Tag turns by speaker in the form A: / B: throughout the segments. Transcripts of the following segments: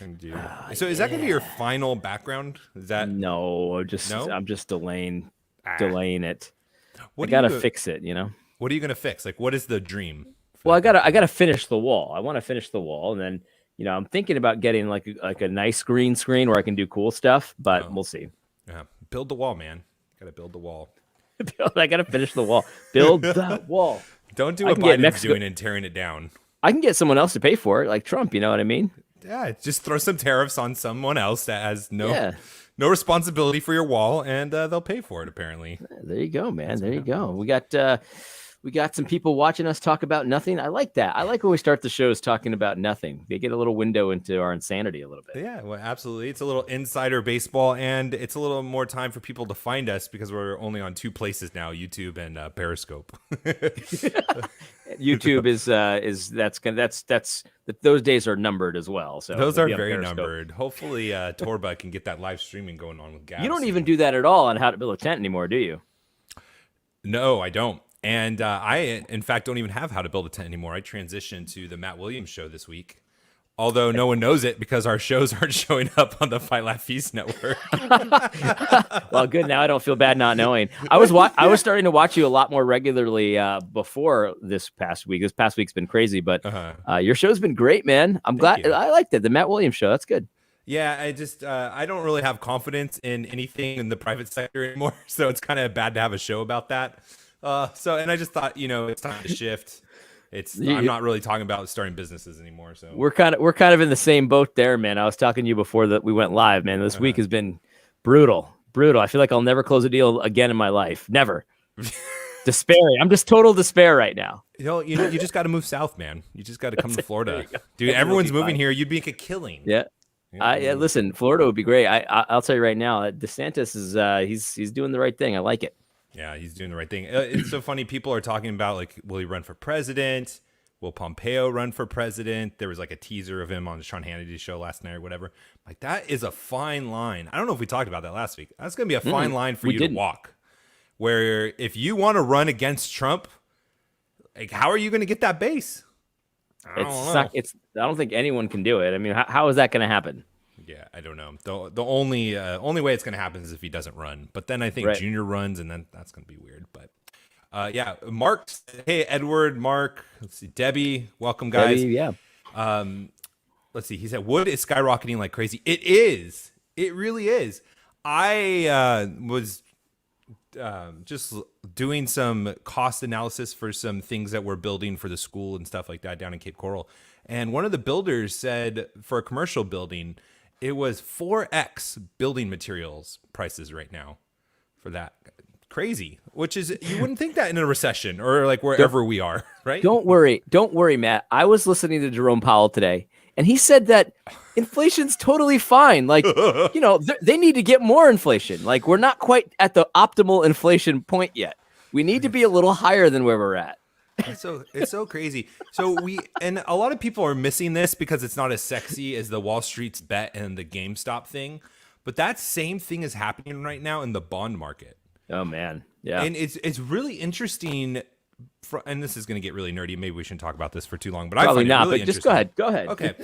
A: Indeed. So is that going to be your final background? Is that
B: No,
A: no?
B: I'm just
A: Ah.
B: delaying it. I
A: What are
B: gotta
A: you
B: fix it, you know.
A: What are you going to fix? Like, what is the dream for
B: Well,
A: that
B: I
A: background?
B: gotta finish the wall. I want to finish the wall, and then I'm thinking about getting like a nice green screen where I can do cool stuff. But
A: Oh,
B: we'll see.
A: yeah. Build the wall, man. Got to build the wall.
B: I gotta finish the wall. Build the wall.
A: Don't do
B: I
A: what
B: can get
A: Biden's
B: Mexico.
A: doing and tearing it down.
B: I can get someone else to pay for it, like Trump. You know what I mean?
A: Yeah, just throw some tariffs on someone else that has
B: Yeah.
A: no responsibility for your wall, and they'll pay for it. Apparently,
B: There you go, man.
A: that's
B: There
A: what
B: you go.
A: happens.
B: We got some people watching us talk about nothing. I like that. I like when we start the shows talking about nothing. They get a little window into our insanity a little bit.
A: Yeah, well, absolutely. It's a little insider baseball, and it's a little more time for people to find us because we're only on two places now: YouTube and Periscope.
B: YouTube is that's those days are numbered as well. So
A: Those
B: we'll
A: are
B: be on
A: very
B: Periscope.
A: numbered. Hopefully, Torba can get that live streaming going on with Gab.
B: You don't
A: soon.
B: even do that at all on How to Build a Tent anymore, do you?
A: No, I don't. And I, in fact, don't even have How to Build a Tent anymore. I transitioned to the Matt Williams show this week. Although no one knows it because our shows aren't showing up on the Fight Laugh Feast network.
B: Well, good. Now I don't feel bad not knowing. I was starting to watch you a lot more regularly before this past week. This past week's been crazy, but your show's been great, man. I'm glad.
A: you.
B: I liked it. The Matt Williams show. That's good.
A: Yeah, I just I don't really have confidence in anything in the private sector anymore, so it's kind of bad to have a show about that. And I just thought, it's time to shift. I'm not really talking about starting businesses anymore. So
B: we're kind of in the same boat there, man. I was talking to you before that we went live, man. This week has been brutal. I feel like I'll never close a deal again in my life. Never. Despairing. I'm just total despair right now.
A: You just got to move south, man. You just got to come to Florida, dude. Everyone's moving here. You'd make a killing.
B: Yeah. Listen, Florida would be great. I'll tell you right now, DeSantis is he's doing the right thing. I like it.
A: Yeah, he's doing the right thing. It's so funny. People are talking about, like, will he run for president? Will Pompeo run for president? There was like a teaser of him on the Sean Hannity's show last night or whatever. Like, that is a fine line. I don't know if we talked about that last week. That's going to be a fine line for you to walk. Where if you want to run against Trump, like, how are you going to get that base?
B: I don't think anyone can do it. I mean, how is that going to happen?
A: Yeah, I don't know. The only way it's going to happen is if he doesn't run. But then I think Junior runs, and then that's going to be weird. But yeah, Mark. Hey, Edward, Mark. Let's see, Debbie. Welcome, guys.
B: Debbie, yeah.
A: Let's see. He said wood is skyrocketing like crazy. It is. It really is. I was just doing some cost analysis for some things that we're building for the school and stuff like that down in Cape Coral. And one of the builders said for a commercial building, it was 4x building materials prices right now for that. Crazy, which is, you wouldn't think that in a recession or like wherever we are, right?
B: Don't worry, Matt. I was listening to Jerome Powell today, and he said that inflation's totally fine. Like, they need to get more inflation. Like, we're not quite at the optimal inflation point yet. We need to be a little higher than where we're at.
A: It's so crazy. So and a lot of people are missing this because it's not as sexy as the Wall Street's bet and the GameStop thing. But that same thing is happening right now in the bond market.
B: Oh man, yeah.
A: And it's really interesting. And this is going to get really nerdy. Maybe we shouldn't talk about this for too long. But
B: probably
A: I find
B: not.
A: It really
B: but just go ahead.
A: Okay.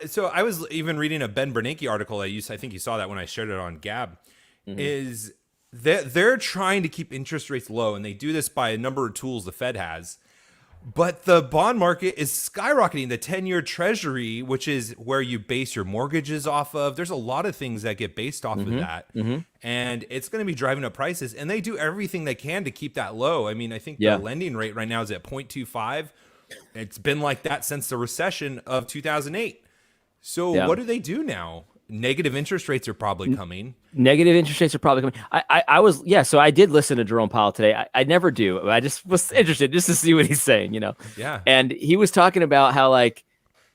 A: So I was even reading a Ben Bernanke article. I think you saw that when I shared it on Gab. Mm-hmm. Is they're trying to keep interest rates low, and they do this by a number of tools the Fed has. But the bond market is skyrocketing. The 10-year treasury, which is where you base your mortgages off of. There's a lot of things that get based off of that. Mm-hmm. And it's going to be driving up prices. And they do everything they can to keep that low. I mean, I think the lending rate right now is at 0.25. It's been like that since the recession of 2008. So what do they do now? Negative interest rates are probably coming.
B: Negative interest rates are probably coming. So I did listen to Jerome Powell today. I never do. I just was interested just to see what he's saying,
A: Yeah.
B: And he was talking about how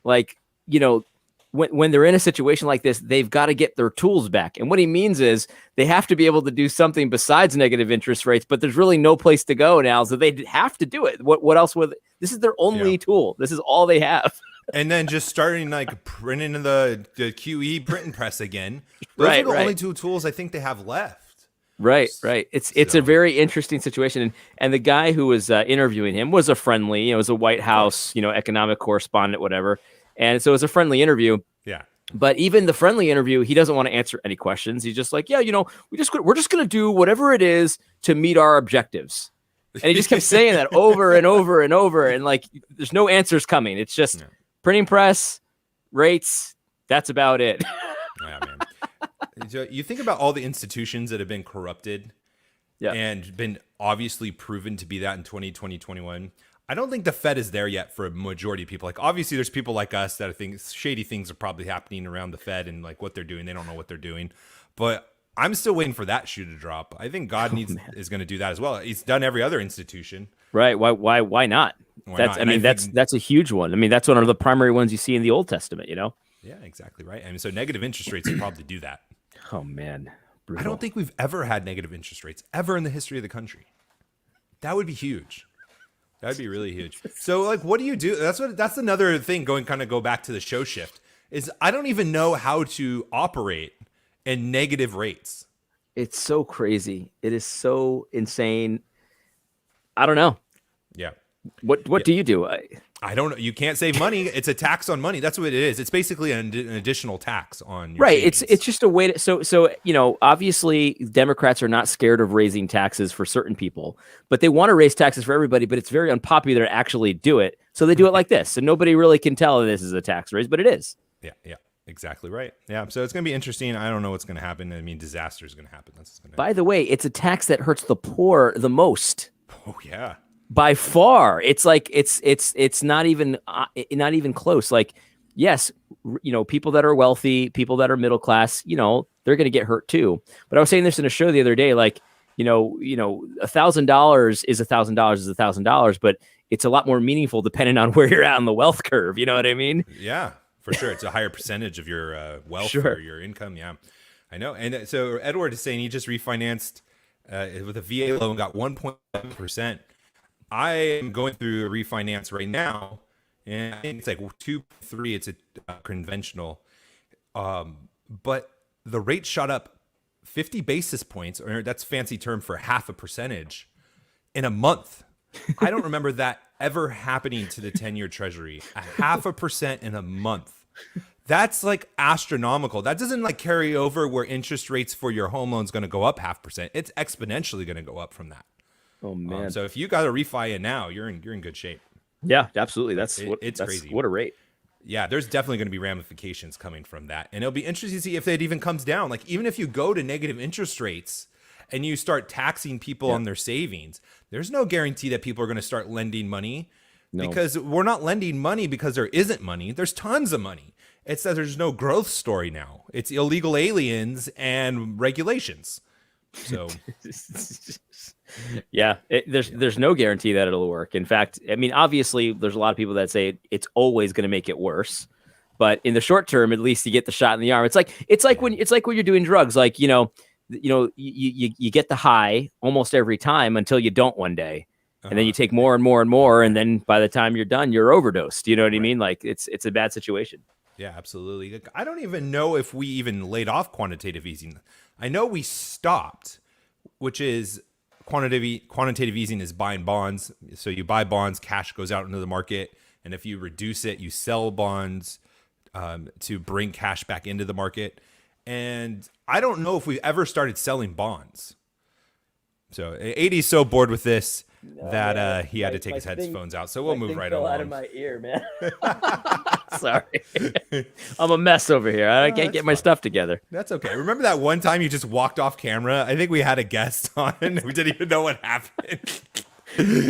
B: when they're in a situation like this, they've got to get their tools back. And what he means is they have to be able to do something besides negative interest rates, but there's really no place to go now. So they have to do it. What else would this is their only tool. This is all they have.
A: And then just starting like printing in the QE printing press again. Those are the only two tools I think they have left.
B: Right. It's a very interesting situation. And the guy who was interviewing him was a friendly, was a White House, economic correspondent, whatever. And so it was a friendly interview.
A: Yeah.
B: But even the friendly interview, he doesn't want to answer any questions. He's just like, yeah, we're just going to do whatever it is to meet our objectives. And he just kept saying that over and over and over. And like, there's no answers coming. It's just printing press, rates. That's about it.
A: Yeah, man. So you think about all the institutions that have been corrupted and been obviously proven to be that in 2020, 2021. I don't think the Fed is there yet for a majority of people. Like, obviously, there's people like us that think shady things are probably happening around the Fed and like what they're doing. They don't know what they're doing. But I'm still waiting for that shoe to drop. I think God is going to do that as well. He's done every other institution.
B: Right. Why not?
A: Why not?
B: I mean, that's a huge one. I mean, that's one of the primary ones you see in the Old Testament, you know?
A: Yeah, exactly right. I mean, so negative interest rates will probably do that.
B: Oh, man. Brutal.
A: I don't think we've ever had negative interest rates ever in the history of the country. That would be huge. That'd be really huge. So, like, what do you do? That's another thing. Go back to the show shift. Is I don't even know how to operate in negative rates.
B: It's so crazy. It is so insane. I don't know.
A: Yeah.
B: What do you do?
A: I don't know. You can't save money. It's a tax on money. That's what it is. It's basically an additional tax on your savings.
B: It's just a way to so obviously Democrats are not scared of raising taxes for certain people, but they want to raise taxes for everybody, but it's very unpopular to actually do it. So they do it like this. And nobody really can tell this is a tax raise, but it is.
A: Yeah. Exactly right. Yeah. So it's going to be interesting. I don't know what's going to happen. I mean, disaster is going to happen.
B: By the way, it's a tax that hurts the poor the most.
A: Oh yeah.
B: By far, it's like it's not even close. Like, yes, people that are wealthy, people that are middle class, they're going to get hurt too. But I was saying this in a show the other day, like, $1,000 is $1,000, but it's a lot more meaningful depending on where you're at on the wealth curve. You know what I mean?
A: Yeah, for sure. It's a higher percentage of your wealth or your income. Yeah, I know. And so Edward is saying he just refinanced with a VA loan, got 1.7%. I am going through a refinance right now, and I think it's like 2.3. It's a conventional, but the rate shot up 50 basis points, or that's fancy term for half a percentage, in a month. I don't remember that ever happening to the 10-year Treasury. 0.5% in a month. That's like astronomical. That doesn't like carry over where interest rates for your home loan is going to go up 0.5%. It's exponentially going to go up from that.
B: Oh man!
A: So if you got a refi in now, you're in good shape.
B: Yeah, absolutely. That's
A: crazy.
B: What a rate!
A: Yeah, there's definitely going to be ramifications coming from that, and it'll be interesting to see if it even comes down. Like even if you go to negative interest rates and you start taxing people on their savings, there's no guarantee that people are going to start lending money because we're not lending money because there isn't money. There's tons of money. It's that there's no growth story now. It's illegal aliens and regulations. So.
B: Yeah, there's no guarantee that it'll work. In fact, I mean, obviously, there's a lot of people that say it's always going to make it worse. But in the short term, at least you get the shot in the arm. It's like when you're doing drugs. Like you get the high almost every time until you don't one day, and then you take more and more and more, and then by the time you're done, you're overdosed. You know what I mean? Like it's a bad situation.
A: Yeah, absolutely. I don't even know if we even laid off quantitative easing. I know we stopped, which is. Quantitative easing is buying bonds. So you buy bonds, cash goes out into the market. And if you reduce it, you sell bonds to bring cash back into the market. And I don't know if we ever started selling bonds. So AD's so bored with this that he had to take his headphones out. So we'll move right along.
B: Out of my ear, man. Sorry. I'm a mess over here. I can't get my stuff together.
A: That's okay. Remember that one time you just walked off camera? I think we had a guest on and we didn't even know what happened.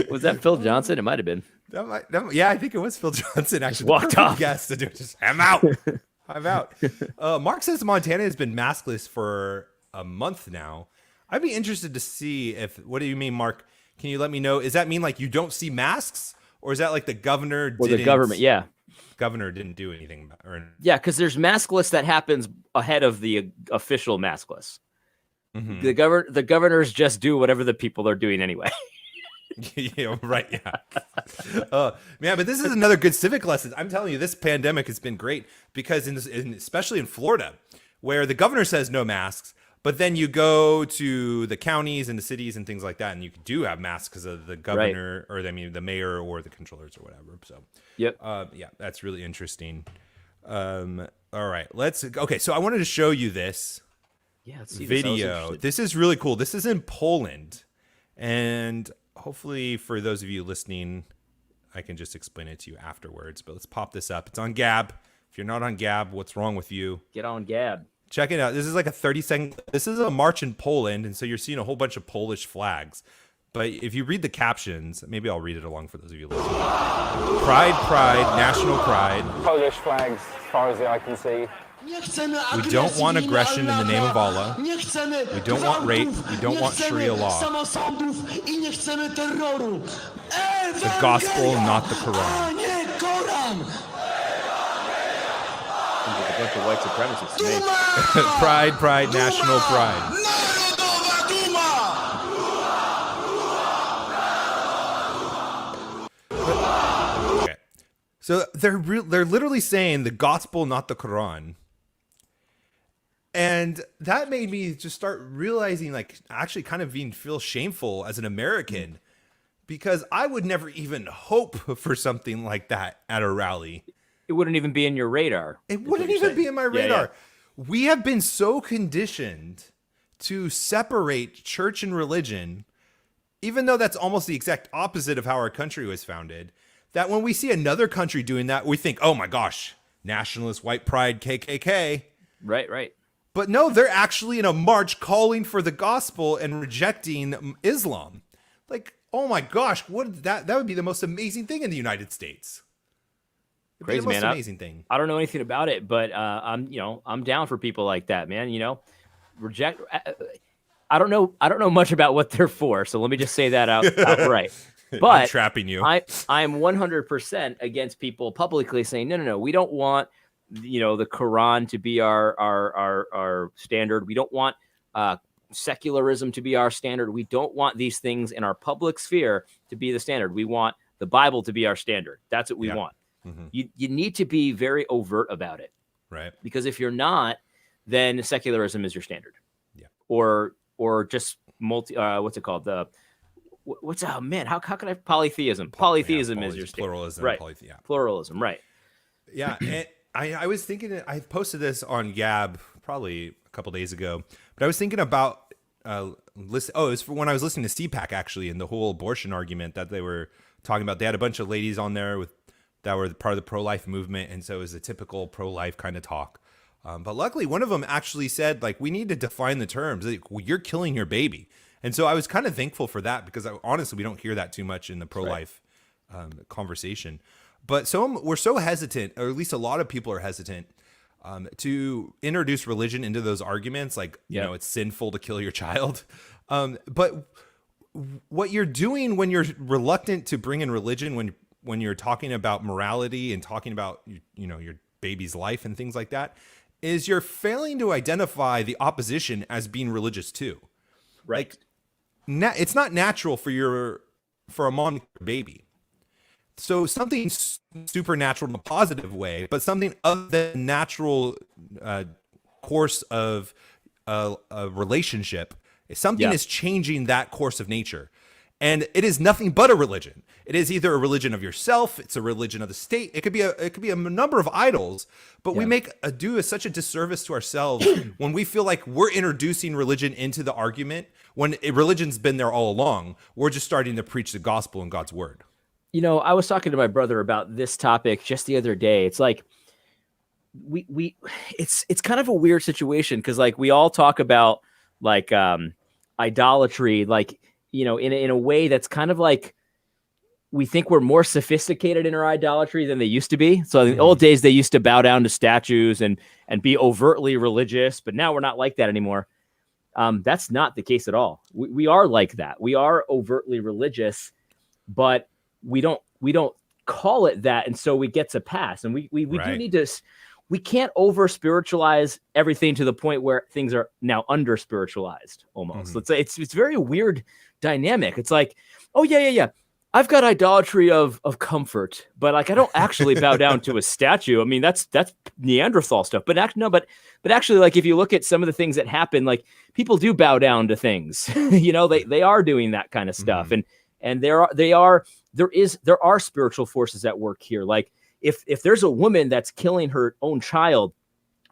B: Was that Phil Johnson? It might have been.
A: Yeah, I think it was Phil Johnson. Actually,
B: just walked off.
A: Guest to do it. Just, I'm out. I'm out. Mark says Montana has been maskless for a month now. I'd be interested to see what do you mean, Mark? Can you let me know? Does that mean like you don't see masks, or is that like the governor didn't?
B: Or the government, yeah.
A: Governor didn't do anything.
B: Yeah, because there's maskless that happens ahead of the official maskless. Mm-hmm. The governors just do whatever the people are doing anyway.
A: Yeah, right. Yeah. Man, but this is another good civic lesson. I'm telling you, this pandemic has been great because especially in Florida, where the governor says no masks. But then you go to the counties and the cities and things like that, and you do have masks because of the governor, or the mayor or the controllers or whatever. So,
B: yep.
A: Yeah, that's really interesting. All right, okay. So I wanted to show you this
B: Yeah, let's see
A: video. This is really cool. This is in Poland, and hopefully for those of you listening, I can just explain it to you afterwards. But let's pop this up. It's on Gab. If you're not on Gab, what's wrong with you?
B: Get on Gab.
A: Check it out. This is like a 30-second. This is a march in Poland, and so you're seeing a whole bunch of Polish flags. But if you read the captions, maybe I'll read it along for those of you listening. Pride, pride, national pride.
C: Polish flags, as far as the eye can see.
A: We don't want aggression in the name of Allah. We don't want rape. We don't want Sharia law. The gospel, not the Quran.
B: Like a bunch of white supremacists to me.
A: Pride, pride, national pride. Okay. So they're literally saying the gospel, not the Quran. And that made me just start realizing, like, actually kind of feel shameful as an American, because I would never even hope for something like that at a rally.
B: It wouldn't even be in your radar.
A: It wouldn't even be in my radar. Yeah. We have been so conditioned to separate church and religion, even though that's almost the exact opposite of how our country was founded, that when we see another country doing that, we think, oh my gosh, nationalist, white pride, KKK.
B: Right, right.
A: But no, they're actually in a march calling for the gospel and rejecting Islam. Like, oh my gosh, that would be the most amazing thing in the United States.
B: Crazy,
A: the most
B: man.
A: Amazing thing.
B: I don't know anything about it, but I'm down for people like that, man. Reject. I don't know much about what they're for, so let me just say that outright. But
A: I'm trapping you.
B: I am 100% against people publicly saying no. We don't want the Quran to be our standard. We don't want secularism to be our standard. We don't want these things in our public sphere to be the standard. We want the Bible to be our standard. That's what we want. Mm-hmm. You need to be very overt about it,
A: right?
B: Because if you're not, then secularism is your standard.
A: Yeah.
B: Or just what's it called? How can I polytheism? Polytheism is your standard.
A: Pluralism,
B: right? Pluralism, right?
A: Yeah, and I was thinking, I posted this on Gab probably a couple days ago, but I was thinking about it was for when I was listening to CPAC actually, and the whole abortion argument that they were talking about. They had a bunch of ladies on there that were part of the pro-life movement, and so it was a typical pro-life kind of talk. But luckily, one of them actually said, like, we need to define the terms. Like, well, you're killing your baby. And so I was kind of thankful for that, because honestly, we don't hear that too much in the pro-life conversation. But we're so hesitant, or at least a lot of people are hesitant, to introduce religion into those arguments. Like, it's sinful to kill your child. But what you're doing when you're reluctant to bring in religion, when you're talking about morality and talking about your baby's life and things like that, is you're failing to identify the opposition as being religious too.
B: Right.
A: Like, it's not natural for a mom to kill a baby. So something supernatural in a positive way, but something other than natural course of a relationship, something is changing that course of nature. And it is nothing but a religion. It is either a religion of yourself, it's a religion of the state. It could be a number of idols, but we do such a disservice to ourselves when we feel like we're introducing religion into the argument, when religion's been there all along. We're just starting to preach the gospel and God's word.
B: I was talking to my brother about this topic just the other day. It's like it's kind of a weird situation, because like we all talk about like idolatry, like in a way that's kind of like, we think we're more sophisticated in our idolatry than they used to be. So in the old days, they used to bow down to statues and be overtly religious, but now we're not like that anymore. That's not the case at all. We are like that. We are overtly religious, but we don't call it that, and so we get to pass. And we do need to. We can't over spiritualize everything to the point where things are now under spiritualized almost. Let's say it's very weird dynamic. It's like, oh yeah. I've got idolatry of comfort, but like I don't actually bow down to a statue. I mean, that's Neanderthal stuff. But actually, like if you look at some of the things that happen, like people do bow down to things. They are doing that kind of stuff, and there are spiritual forces at work here. Like if there's a woman that's killing her own child,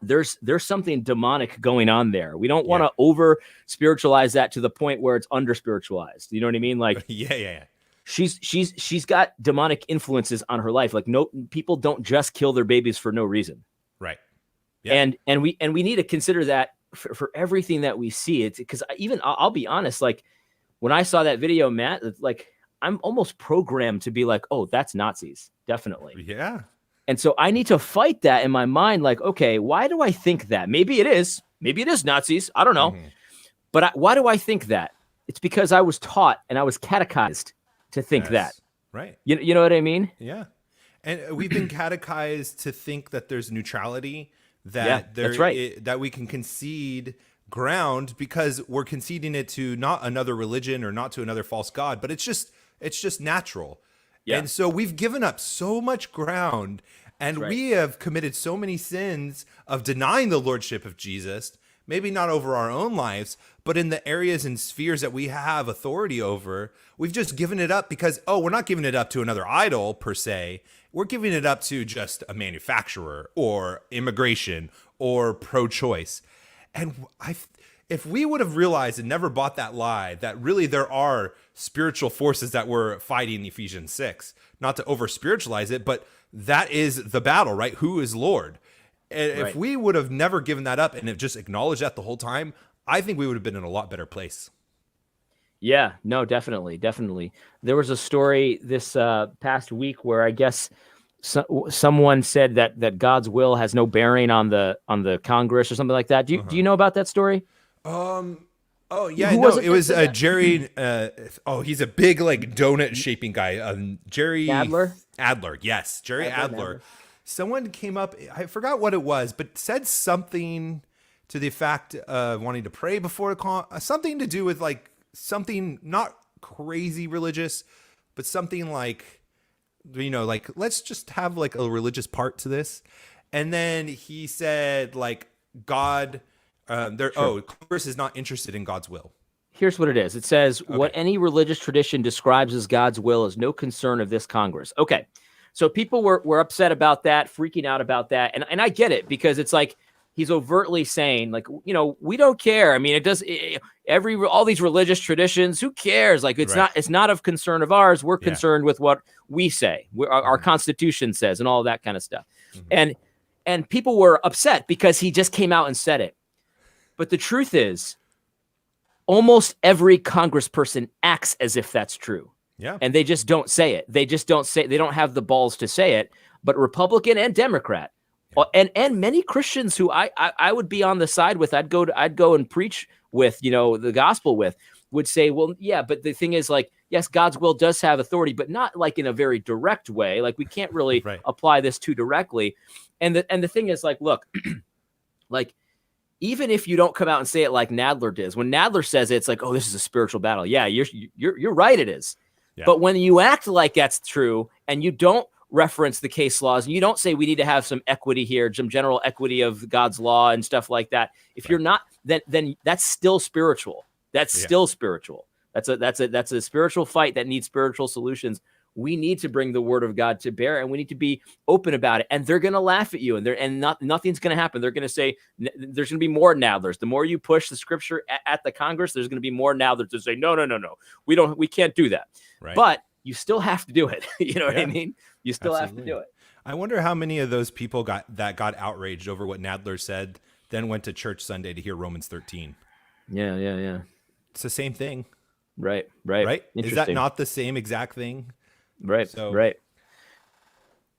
B: there's something demonic going on there. We don't want to over spiritualize that to the point where it's under spiritualized. You know what I mean? Like,
A: yeah.
B: She's got demonic influences on her life. Like, no, people don't just kill their babies for no reason.
A: Right. Yeah.
B: And we need to consider that for everything that we see. It's because I'll be honest, like when I saw that video, Matt, it's like I'm almost programmed to be like, oh, that's Nazis. Definitely.
A: Yeah.
B: And so I need to fight that in my mind. Like, okay, why do I think that? Maybe it is Nazis. I don't know.
A: Mm-hmm.
B: But why do I think that? It's because I was taught and I was catechized to think that.
A: Right.
B: You know what I mean?
A: Yeah. And we've been catechized to think that there's neutrality, that
B: that's right.
A: that we can concede ground because we're conceding it to not another religion or not to another false god, but it's just natural. Yeah. And so we've given up so much ground, and we have committed so many sins of denying the lordship of Jesus, maybe not over our own lives, but in the areas and spheres that we have authority over. We've just given it up because, we're not giving it up to another idol per se. We're giving it up to just a manufacturer or immigration or pro-choice. And if we would have realized and never bought that lie, that really there are spiritual forces that we're fighting Ephesians 6, not to over spiritualize it, but that is the battle, right? Who is Lord? And if we would have never given that up and have just acknowledged that the whole time, I think we would have been in a lot better place.
B: Yeah, no, definitely. There was a story this past week where I guess someone said that God's will has no bearing on the Congress or something like that. Do you know about that story?
A: Oh yeah, no, it was Jerry. He's a big like donut shaping guy. Jerry
B: Adler.
A: Yes, Jerry Adler. Someone came up, I forgot what it was, but said something to the effect of wanting to pray before something to do with like something not crazy religious, but something like, like let's just have like a religious part to this. And then he said like God, Congress is not interested in God's will.
B: Here's what it is. It says what any religious tradition describes as God's will is no concern of this Congress. Okay. So people were upset about that, freaking out about that. And I get it because it's like he's overtly saying like, we don't care. I mean, it does all these religious traditions, who cares? Like it's not of concern of ours. We're concerned with what we say, our Constitution says and all that kind of stuff. Mm-hmm. And people were upset because he just came out and said it. But the truth is almost every congressperson acts as if that's true.
A: Yeah.
B: And they just don't say it. They don't have the balls to say it, but Republican and Democrat and many Christians who I would be on the side with, I'd go and preach with, the gospel with, would say, well, yeah, but the thing is like, yes, God's will does have authority, but not like in a very direct way. Like we can't really apply this too directly. And the thing is like, look, like, even if you don't come out and say it like Nadler does, when Nadler says it, it's like, oh, this is a spiritual battle. Yeah, you're right. It is. Yeah. But when you act like that's true and you don't reference the case laws and you don't say we need to have some equity here, some general equity of God's law and stuff like that, if you're not, then that's still spiritual. That's still spiritual. That's a spiritual fight that needs spiritual solutions. We need to bring the word of God to bear, and we need to be open about it. And they're going to laugh at you, and nothing's going to happen. They're going to say there's going to be more Nadlers. The more you push the scripture at the Congress, there's going to be more Nadlers to say no. We can't do that. Right. But you still have to do it. You know what I mean? You still have to do it.
A: I wonder how many of those people got outraged over what Nadler said, then went to church Sunday to hear Romans 13.
B: Yeah.
A: It's the same thing.
B: Right.
A: Is that not the same exact thing?
B: Right. But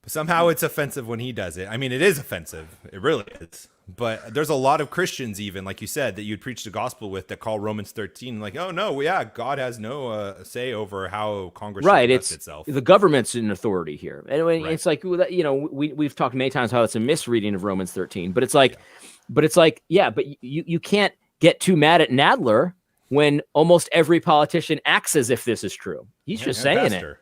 A: somehow it's offensive when he does it. I mean, it is offensive. It really is. But there's a lot of Christians, even like you said, that you'd preach the gospel with that call Romans 13 like, oh no, yeah, God has no say over how Congress should conduct itself.
B: The government's in authority here. Anyway, it's like we've talked many times how it's a misreading of Romans 13. But it's like, yeah, but you can't get too mad at Nadler when almost every politician acts as if this is true. He's just saying it.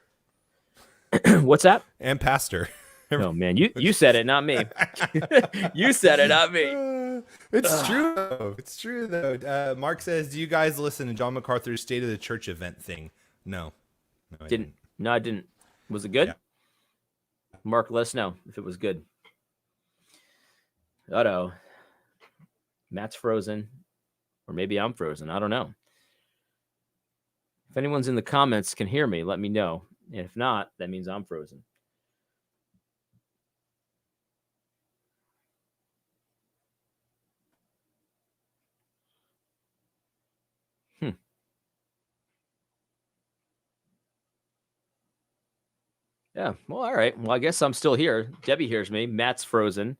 B: What's that?
A: And pastor.
B: No, man, you said it, not me. You said it, not me.
A: It's true, though. It's true, though. Mark says, do you guys listen to John MacArthur's State of the Church event thing? No,
B: I didn't. Was it good?
A: Yeah.
B: Mark, let us know if it was good. Uh-oh. Matt's frozen, or maybe I'm frozen. I don't know. If anyone's in the comments can hear me, let me know. And if not, that means I'm frozen. Yeah. Well, all right. Well, I guess I'm still here. Debbie hears me. Matt's frozen.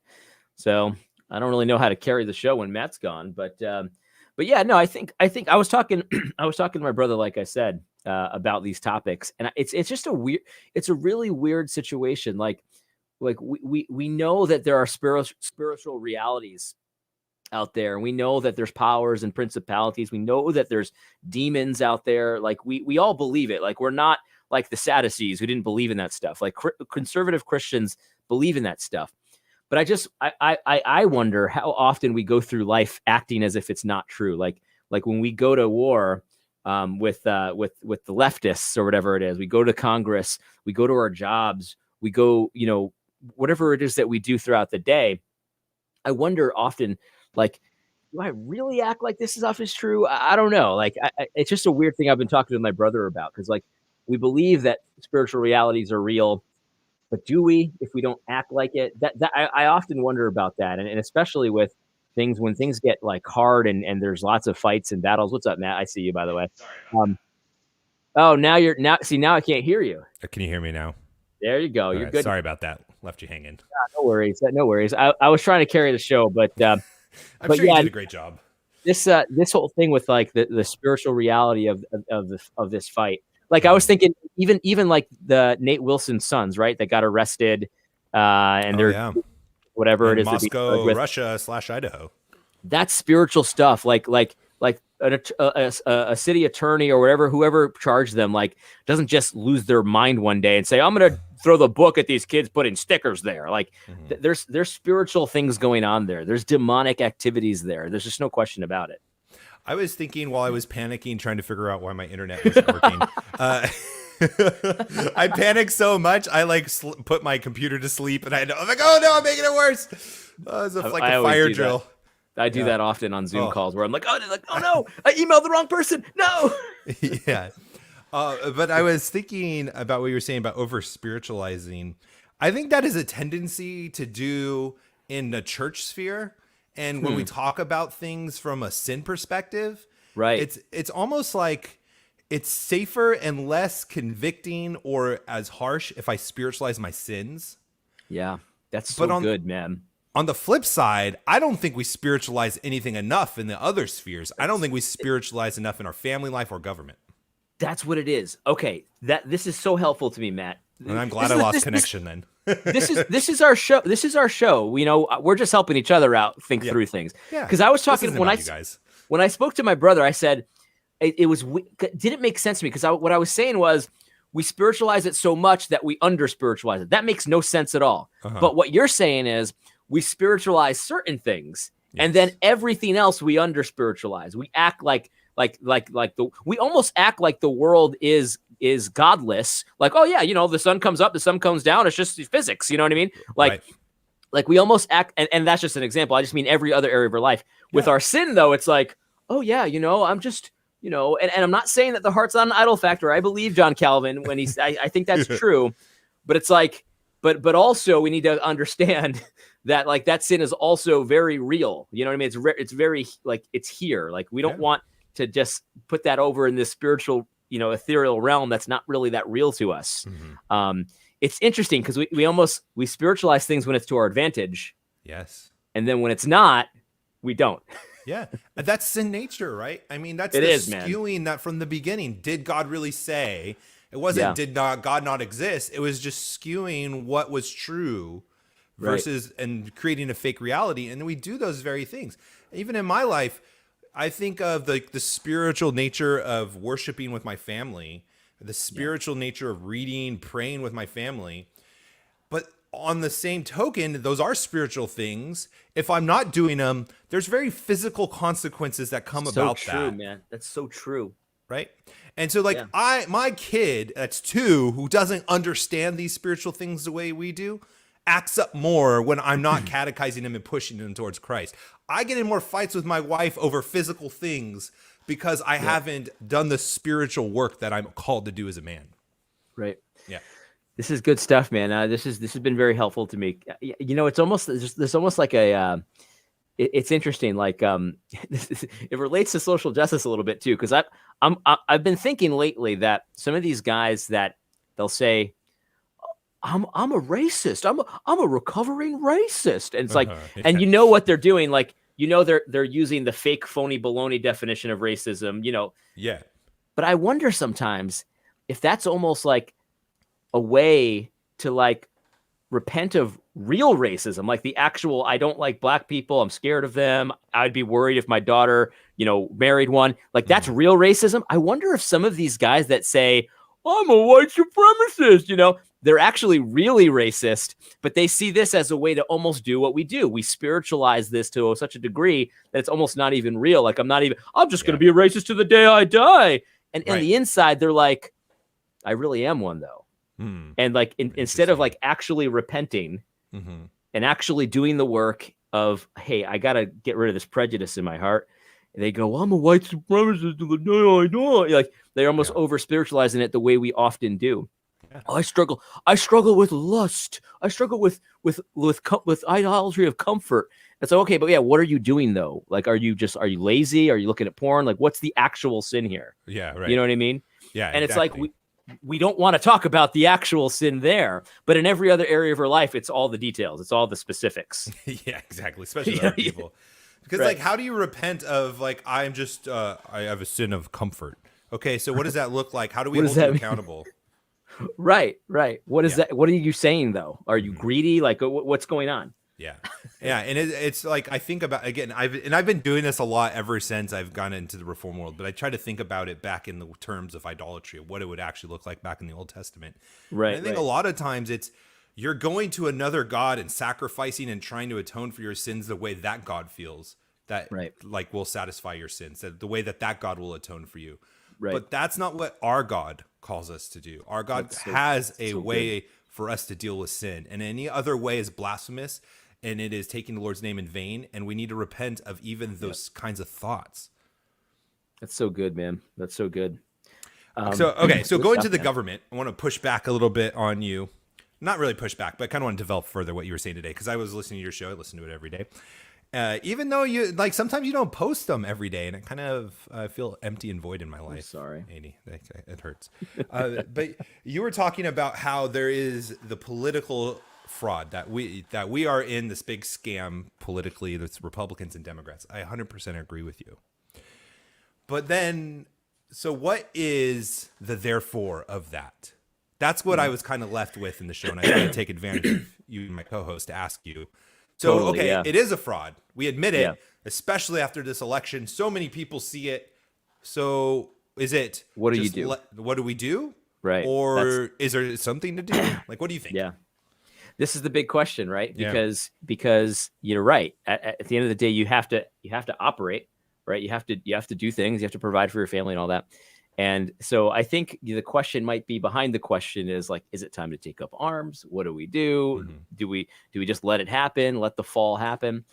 B: So I don't really know how to carry the show when Matt's gone, but yeah, no, I think I was talking, I was talking to my brother, like I said, about these topics, and it's just it's a really weird situation. Like we know that there are spiritual realities out there, and we know that there's powers and principalities. We know that there's demons out there. Like we all believe it. Like we're not like the Sadducees who didn't believe in that stuff. Like conservative Christians believe in that stuff. But I wonder how often we go through life acting as if it's not true. Like when we go to war with the leftists or whatever it is, we go to Congress, we go to our jobs, we go, whatever it is that we do throughout the day. I wonder often, like, do I really act like this stuff is true? I don't know. Like, it's just a weird thing I've been talking to my brother about, because like we believe that spiritual realities are real. But do we, if we don't act like it? I often wonder about that, and especially with things when things get like hard and there's lots of fights and battles. What's up, Matt? I see you, by the way. Oh, now I can't hear you.
A: Can you hear me now?
B: There you go. You're good.
A: Sorry about that. Left you hanging.
B: No worries. No worries. I was trying to carry the show, but
A: I'm sure you did a great job.
B: This whole thing with like the spiritual reality of this fight. Like I was thinking, even like the Nate Wilson's sons, right? That got arrested, and they're whatever
A: in
B: it is,
A: Moscow, Russia / Idaho.
B: That's spiritual stuff. Like a city attorney or whoever charged them, like doesn't just lose their mind one day and say, "I'm going to throw the book at these kids, putting stickers there." Like there's spiritual things going on there. There's demonic activities there. There's just no question about it.
A: I was thinking while I was panicking, trying to figure out why my internet wasn't working. I panicked so much, I like put my computer to sleep, and I'm like, "Oh no, I'm making it worse." It's like a fire drill.
B: I do that often on Zoom calls where I'm like, oh no, I emailed the wrong person. No.
A: Yeah. But I was thinking about what you were saying about over spiritualizing. I think that is a tendency to do in the church sphere. And when we talk about things from a sin perspective,
B: right,
A: it's almost like it's safer and less convicting or as harsh if I spiritualize my sins.
B: Yeah, that's so good, man.
A: On the flip side, I don't think we spiritualize anything enough in the other spheres. I don't think we spiritualize enough in our family life or government.
B: That's what it is. Okay, this is so helpful to me, Matt.
A: And I'm glad I lost connection then.
B: This is our show. This is our show. We're just helping each other out, think through things. Yeah. Because I was talking when I spoke to my brother, I said didn't make sense to me, because what I was saying was we spiritualize it so much that we under spiritualize it. That makes no sense at all. But what you're saying is we spiritualize certain things, and then everything else we under spiritualize. We act like we almost act like the world is godless. Like, oh yeah, the sun comes up, the sun comes down. It's just physics. You know what I mean? Like we almost act, and that's just an example. I just mean every other area of our life. With our sin, though, it's like, oh yeah, I'm just, and I'm not saying that the heart's not an idol factor. I believe John Calvin when I think that's true, but it's like, but also we need to understand that like that sin is also very real. You know what I mean? It's very like it's here. Like we don't want to just put that over in this spiritual, ethereal realm that's not really that real to us. It's interesting because we spiritualize things when it's to our advantage.
A: Yes.
B: And then when it's not, we don't.
A: Yeah. That's sin nature, right? I mean, that's skewing that from the beginning. Did God really say? It wasn't did God not exist? It was just skewing what was true versus and creating a fake reality. And we do those very things. Even in my life, I think of the spiritual nature of worshiping with my family, the spiritual nature of reading, praying with my family. But on the same token, those are spiritual things. If I'm not doing them, there's very physical consequences that come about that.
B: So true, man. That's so true.
A: Right? And so my kid that's 2 who doesn't understand these spiritual things the way we do, acts up more when I'm not catechizing him and pushing him towards Christ. I get in more fights with my wife over physical things because I haven't done the spiritual work that I'm called to do as a man.
B: Right.
A: Yeah.
B: This is good stuff, man. This has been very helpful to me. You know, it's almost there's almost like a it's interesting. Like it relates to social justice a little bit too, because I've been thinking lately that some of these guys that they'll say, I'm a racist. I'm a recovering racist, and it's like, and you know what they're doing, like, you know, they're using the fake phony baloney definition of racism, you know.
A: Yeah.
B: But I wonder sometimes if that's almost like a way to like repent of real racism, like the actual, I don't like black people, I'm scared of them, I'd be worried if my daughter, you know, married one, like that's real racism. I wonder if some of these guys that say, I'm a white supremacist, you know, they're actually really racist, but they see this as a way to almost do what we do. We spiritualize this to such a degree that it's almost not even real. Like I'm just going to be a racist to the day I die. And on the inside, they're like, I really am one though. And like, instead of like actually repenting and actually doing the work of, hey, I got to get rid of this prejudice in my heart. They go, well, I'm a white supremacist to the day I die. Like they're almost over spiritualizing it the way we often do. Oh, I struggle with lust. I struggle with idolatry of comfort. And so, okay, but yeah, what are you doing though? Like, are you lazy? Are you looking at porn? Like, what's the actual sin here?
A: Yeah, right.
B: You know what I mean?
A: Yeah,
B: and
A: exactly.
B: It's like we don't want to talk about the actual sin there, but in every other area of our life, it's all the details. It's all the specifics.
A: Yeah, exactly. Especially other people. Because like, how do you repent of like, I'm just, I have a sin of comfort. Okay, so what does that look like? How do we hold you accountable?
B: Right. What is that? What are you saying though? Are you greedy? Like what's going on?
A: Yeah. And it's like, I think about, again, I've been doing this a lot ever since I've gone into the reform world, but I try to think about it back in the terms of idolatry, of what it would actually look like back in the Old Testament.
B: Right.
A: And I think a lot of times you're going to another God and sacrificing and trying to atone for your sins the way that God feels that like will satisfy your sins, that the way that God will atone for you. Right. But that's not what our God calls us to do. Our God has a way for us to deal with sin, and any other way is blasphemous, and it is taking the Lord's name in vain, and we need to repent of even those kinds of thoughts.
B: That's so good, man. That's so good.
A: So going to the government, I want to push back a little bit on you. Not really push back, but I kind of want to develop further what you were saying today, because I was listening to your show. I listen to it every day. Even though you like, sometimes you don't post them every day, and it kind of feel empty and void in my life.
B: I'm sorry,
A: Andy, it hurts. But you were talking about how there is the political fraud that we are in this big scam politically. That's Republicans and Democrats. I 100% agree with you. But then, so what is the therefore of that? That's what I was kind of left with in the show, and I tried to take advantage of you, my co-host, to ask you. So, totally, it is a fraud. We admit it, especially after this election. So many people see it. So is it?
B: What do you do?
A: What do we do?
B: Right.
A: Or is there something to do? Like, what do you think?
B: Yeah. This is the big question, right? Because you're right. At the end of the day, you have to operate, right? You have to do things. You have to provide for your family and all that. And so I think the question might be behind the question is like, is it time to take up arms? What do we do? Mm-hmm. Do we just let it happen? Let the fall happen?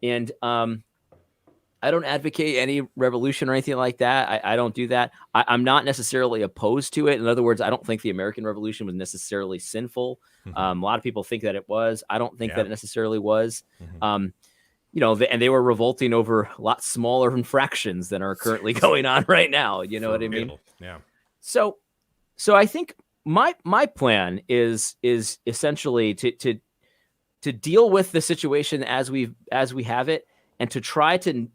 B: And I don't advocate any revolution or anything like that. I don't do that. I'm not necessarily opposed to it. In other words, I don't think the American Revolution was necessarily sinful. Mm-hmm. A lot of people think that it was. I don't think that it necessarily was. Mm-hmm. And they were revolting over a lot smaller infractions than are currently going on right now. You know what I mean?
A: Yeah.
B: So I think my plan is essentially to deal with the situation as we have it, and to try to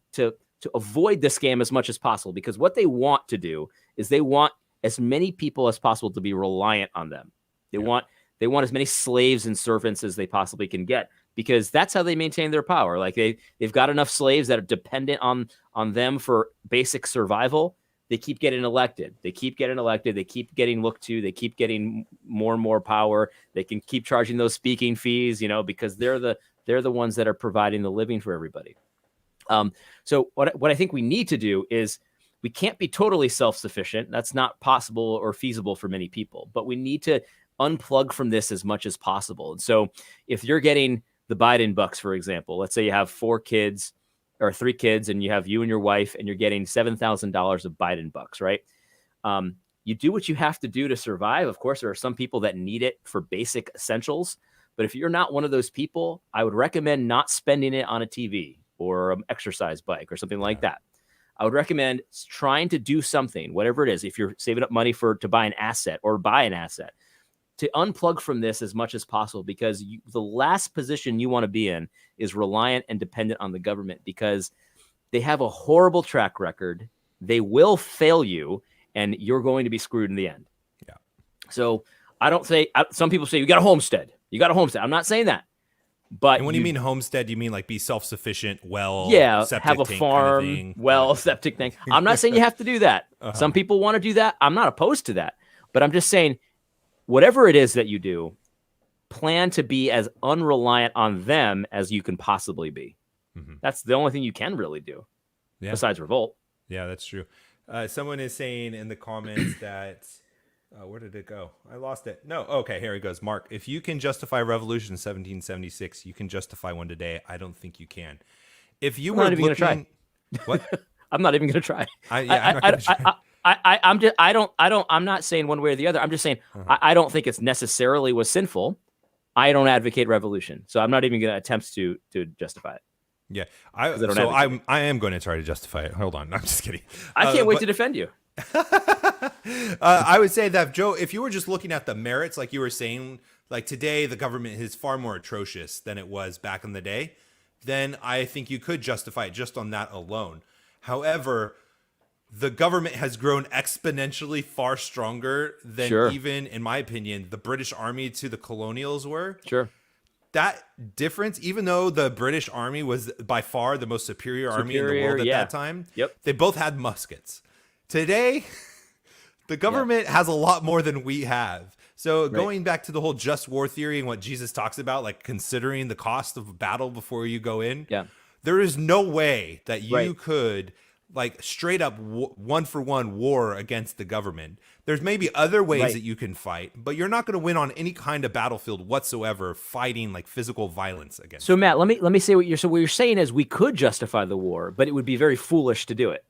B: avoid the scam as much as possible, because what they want to do is they want as many people as possible to be reliant on them. They want as many slaves and servants as they possibly can get, because that's how they maintain their power. Like they've got enough slaves that are dependent on them for basic survival. They keep getting elected. They keep getting looked to. They keep getting more and more power. They can keep charging those speaking fees, because they're the ones that are providing the living for everybody. So what I think we need to do is, we can't be totally self-sufficient. That's not possible or feasible for many people, but we need to unplug from this as much as possible. And so if you're getting the Biden bucks, for example, let's say you have 4 kids or 3 kids and you have you and your wife and you're getting $7,000 of Biden bucks, right? You do what you have to do to survive. Of course, there are some people that need it for basic essentials. But if you're not one of those people, I would recommend not spending it on a TV or an exercise bike or something like that. I would recommend trying to do something, whatever it is. If you're saving up money to buy an asset or buy an asset, to unplug from this as much as possible, because the last position you want to be in is reliant and dependent on the government, because they have a horrible track record. They will fail you, and you're going to be screwed in the end.
A: Yeah.
B: So I don't say, some people say you got a homestead. You got a homestead. I'm not saying that. But
A: and when you mean homestead, you mean like be self-sufficient, septic
B: have a
A: tank
B: farm,
A: kind of thing.
B: Septic tank. I'm not saying you have to do that. Some people want to do that. I'm not opposed to that. But I'm just saying, whatever it is that you do, plan to be as unreliant on them as you can possibly be. Mm-hmm. That's the only thing you can really do, besides revolt.
A: Yeah, that's true. Someone is saying in the comments that... where did it go? I lost it. No. Okay, here it goes. Mark, if you can justify revolution in 1776, you can justify one today. I don't think you can. If you were
B: not even going to try.
A: What?
B: I'm not even going to try.
A: I'm not going to try.
B: I'm not saying one way or the other. I'm just saying I don't think it's necessarily was sinful. I don't advocate revolution, so I'm not even going to attempt to justify it.
A: Yeah, I am going to try to justify it. Hold on, I'm just kidding.
B: I can't wait to defend you.
A: I would say that, Joe, if you were just looking at the merits, like you were saying, like today the government is far more atrocious than it was back in the day, then I think you could justify it just on that alone. However, the government has grown exponentially far stronger than even, in my opinion, the British Army to the colonials were.
B: Sure.
A: That difference, even though the British Army was by far the most superior army in the world at that time, they both had muskets. Today, the government has a lot more than we have. So going back to the whole just war theory and what Jesus talks about, like considering the cost of a battle before you go in, there is no way that you could like straight up one-for-one war against the government. There's maybe other ways that you can fight, but you're not going to win on any kind of battlefield whatsoever fighting like physical violence against.
B: So Matt, let me say what you're saying is we could justify the war, but it would be very foolish to do it.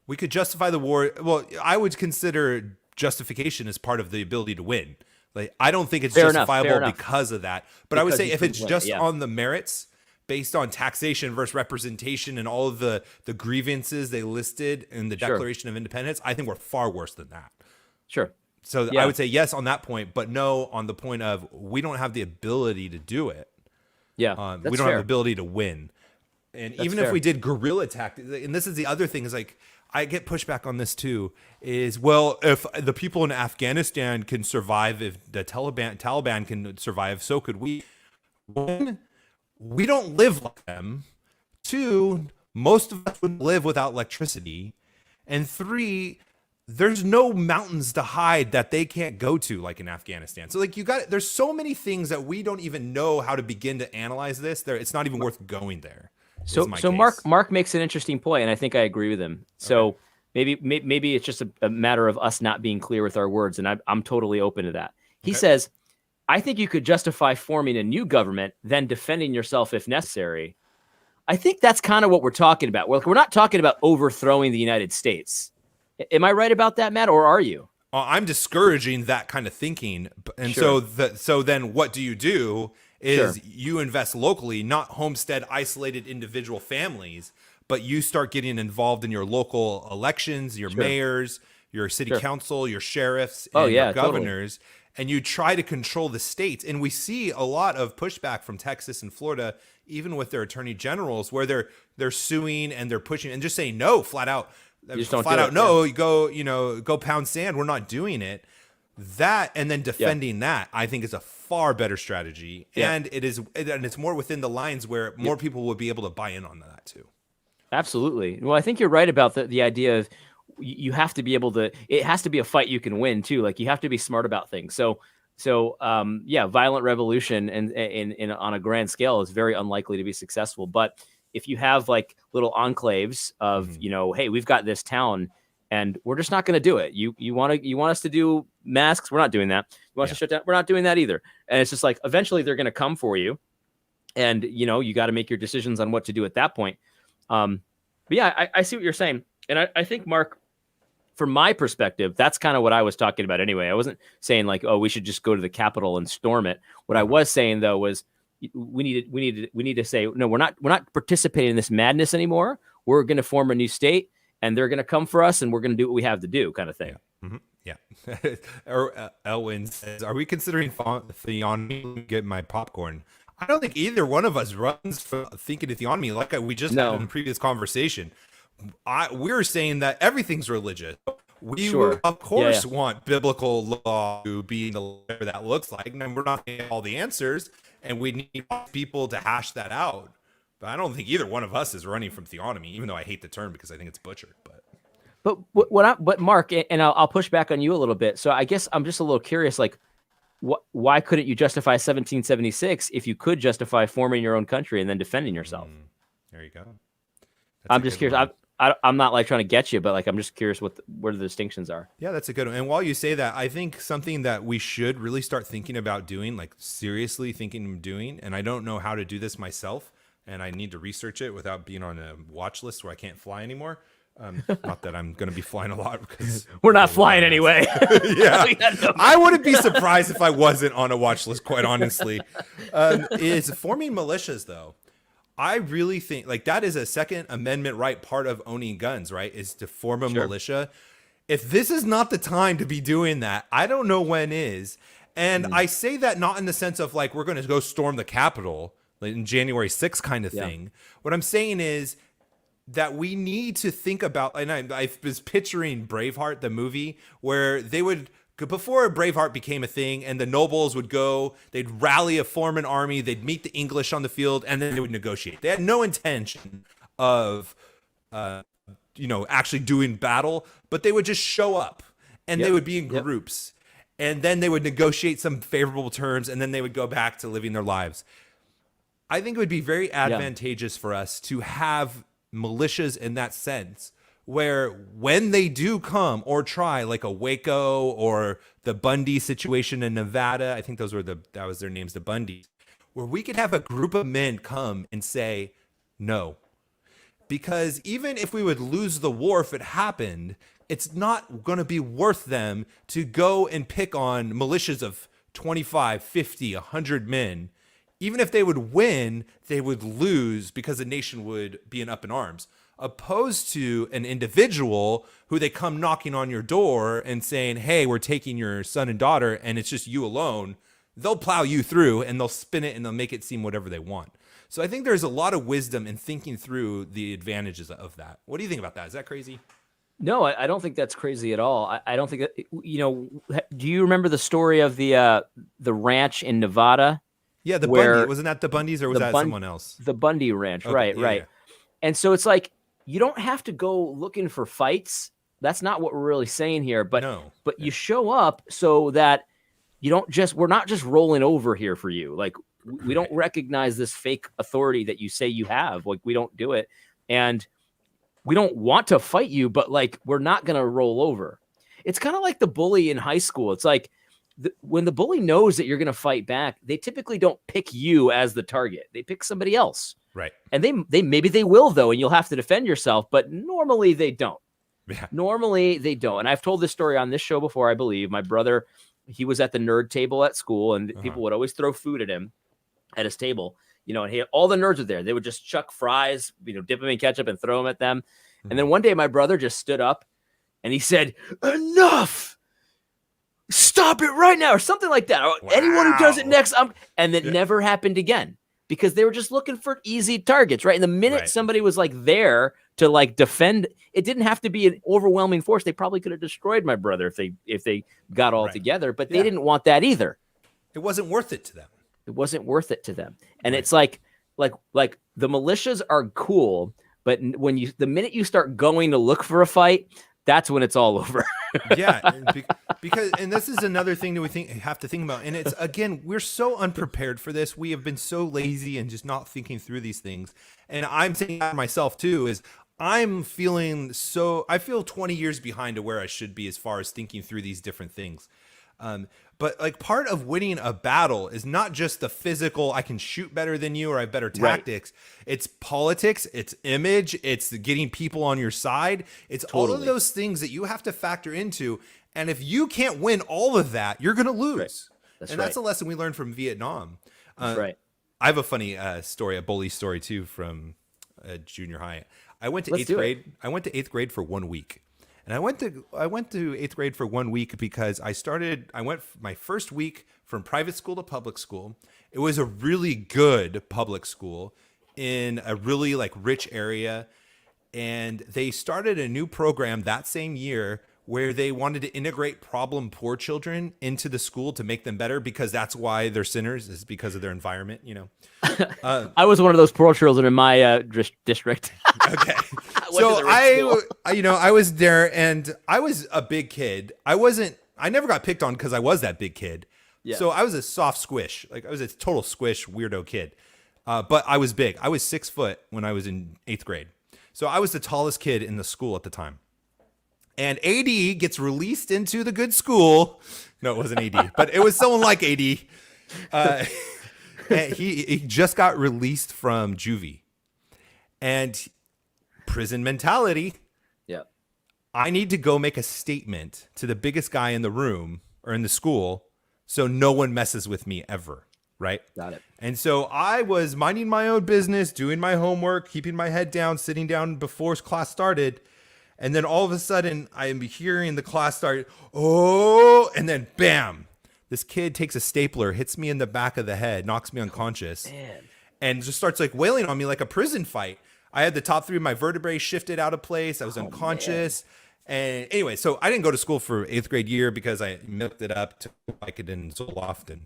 A: We could justify the war. Well, I would consider justification as part of the ability to win. Like, I don't think it's justifiable because of that. But I would say if it's just on the merits, based on taxation versus representation and all of the grievances they listed in the Declaration of Independence, I think we're far worse than that.
B: Sure.
A: So I would say yes on that point, but no on the point of we don't have the ability to do it.
B: Yeah,
A: we don't have the ability to win. And even if we did guerrilla tactics, and this is the other thing, is like, I get pushback on this too, is, well, if the people in Afghanistan can survive, if the Taliban can survive, so could we. One, we don't live like them. Two, most of us would live without electricity. And three, there's no mountains to hide that they can't go to, like in Afghanistan. So like there's so many things that we don't even know how to begin to analyze this. It's not even worth going there.
B: So Mark makes an interesting point, and I think I agree with him. So maybe it's just a matter of us not being clear with our words, and I'm totally open to that. He says, I think you could justify forming a new government, then defending yourself if necessary. I think that's kind of what we're talking about. We're not talking about overthrowing the United States. Am I right about that, Matt, or are you?
A: I'm discouraging that kind of thinking. And so then what do? Is you invest locally, not homestead isolated individual families, but you start getting involved in your local elections, your mayors, your city council, your sheriffs, and your governors, and you try to control the states. And we see a lot of pushback from Texas and Florida, even with their attorney generals, where they're suing and they're pushing and just saying no, flat out. No, you go pound sand. We're not doing it. That and then defending that, I think, is a far better strategy, and it's more within the lines where more people would be able to buy in on that too. Absolutely.
B: Well, I think you're right about the idea of you have to be able to. It has to be a fight you can win too. Like you have to be smart about things. So violent revolution and on a grand scale is very unlikely to be successful. But if you have like little enclaves of hey, we've got this town and we're just not going to do it. You want us to do masks? We're not doing that. You want us to shut down? We're not doing that either. And it's just like eventually they're going to come for you, and you got to make your decisions on what to do at that point. But yeah, I see what you're saying, and I think, Mark, from my perspective, that's kind of what I was talking about anyway. I wasn't saying like, oh, we should just go to the Capitol and storm it. What I was saying though was we need to say, no, we're not participating in this madness anymore. We're going to form a new state, and they're going to come for us, and we're going to do what we have to do, kind of thing.
A: Yeah. Or Elwin says, are we considering theonomy? Get my popcorn. I don't think either one of us runs for thinking of theonomy like we just had in the previous conversation. We're saying that everything's religious. We will, of course, want biblical law to be whatever that looks like, and we're not getting all the answers, and we need people to hash that out. But I don't think either one of us is running from theonomy, even though I hate the term because I think it's butchered. But Mark, and I'll push back on you a little bit. So I guess I'm just a little curious, like, why couldn't you justify 1776 if you could justify forming your own country and then defending yourself? There you go.
B: I'm just curious. I'm not like trying to get you, but like I'm just curious where the distinctions are.
A: Yeah, that's a good one. And while you say that, I think something that we should really start thinking about doing, like seriously thinking of doing, and I don't know how to do this myself, and I need to research it without being on a watch list where I can't fly anymore. Not that I'm going to be flying a lot because
B: we're not flying anyway.
A: Yeah, I wouldn't be surprised if I wasn't on a watch list, quite honestly. Is forming militias though. I really think like that is a Second Amendment right part of owning guns, right? Is to form a militia. If this is not the time to be doing that, I don't know when is. And I say that not in the sense of like we're going to go storm the Capitol like in January 6th kind of thing. What I'm saying is that we need to think about, and I was picturing Braveheart, the movie, where they would, before Braveheart became a thing and the nobles would go, they'd rally form an army, they'd meet the English on the field, and then they would negotiate. They had no intention of, actually doing battle, but they would just show up and they would be in groups and then they would negotiate some favorable terms and then they would go back to living their lives. I think it would be very advantageous for us to have militias in that sense, where when they do come or try, like a Waco or the Bundy situation in Nevada, I think that was their names, the Bundys, where we could have a group of men come and say no. Because even if we would lose the war if it happened, it's not going to be worth them to go and pick on militias of 25, 50, 100 men. Even if they would win, they would lose because the nation would be up in arms. Opposed to an individual who they come knocking on your door and saying, hey, we're taking your son and daughter, and it's just you alone. They'll plow you through and they'll spin it and they'll make it seem whatever they want. So I think there's a lot of wisdom in thinking through the advantages of that. What do you think about that? Is that crazy?
B: No, I don't think that's crazy at all. I don't think that, do you remember the story of the ranch in Nevada?
A: Yeah, the Bundy. Wasn't that the Bundys or was that someone else? The
B: Bundy Ranch, okay, right. Yeah. And so it's like, you don't have to go looking for fights. That's not what we're really saying here. But you show up so that we're not just rolling over here for you. Like we don't recognize this fake authority that you say you have. Like we don't do it. And we don't want to fight you, but like, we're not going to roll over. It's kind of like the bully in high school. It's like, when the bully knows that you're going to fight back, they typically don't pick you as the target. They pick somebody else.
A: Right.
B: And they maybe they will though, and you'll have to defend yourself, but normally they don't.
A: Yeah.
B: Normally they don't. And I've told this story on this show before, I believe. My brother, he was at the nerd table at school, and people would always throw food at him at his table, and all the nerds were there. They would just chuck fries, dip them in ketchup and throw them at them. And then one day my brother just stood up and he said, "Enough! Stop it right now," or something like that. Wow. Anyone who does it next, and it never happened again because they were just looking for easy targets, right? And the minute somebody was like there to like defend, it didn't have to be an overwhelming force. They probably could have destroyed my brother if they got all together, but they didn't want that either.
A: It wasn't worth it to them.
B: It wasn't worth it to them. And it's like the militias are cool, but the minute you start going to look for a fight, that's when it's all over.
A: Yeah, because this is another thing that we have to think about. And it's, again, we're so unprepared for this. We have been so lazy and just not thinking through these things. And I'm saying that myself too, is I feel 20 years behind to where I should be as far as thinking through these different things. But like part of winning a battle is not just the physical, I can shoot better than you or I have better tactics. Right. It's politics, it's image, it's getting people on your side. It's all of those things that you have to factor into. And if you can't win all of that, you're going to lose. Right. That's a lesson we learned from Vietnam.
B: That's right.
A: I have a funny story, a bully story too, from junior high. I went to eighth grade. I went to eighth grade for 1 week. And I went to eighth grade for 1 week because I went my first week from private school to public school. It was a really good public school in a really like rich area. And they started a new program that same year where they wanted to integrate problem poor children into the school to make them better, because that's why they're sinners, is because of their environment, you know.
B: I was one of those poor children in my district.
A: Okay. So I was there and I was a big kid. I never got picked on because I was that big kid. Yeah. So I was a soft squish. Like I was a total squish weirdo kid. But I was big. I was 6 foot when I was in eighth grade. So I was the tallest kid in the school at the time. And AD gets released into the good school. No, it wasn't AD, but it was someone like AD. And he just got released from juvie. And prison mentality. Yeah. I need to go make a statement to the biggest guy in the room or in the school so no one messes with me ever. Right?
B: Got it.
A: And so I was minding my own business, doing my homework, keeping my head down, sitting down before class started. And then all of a sudden, I am hearing the class start, oh, and then bam, this kid takes a stapler, hits me in the back of the head, knocks me unconscious, and just starts like wailing on me like a prison fight. I had the top 3 of my vertebrae shifted out of place. I was unconscious. And anyway, so I didn't go to school for 8th grade year because I milked it up to like it in Zoloft and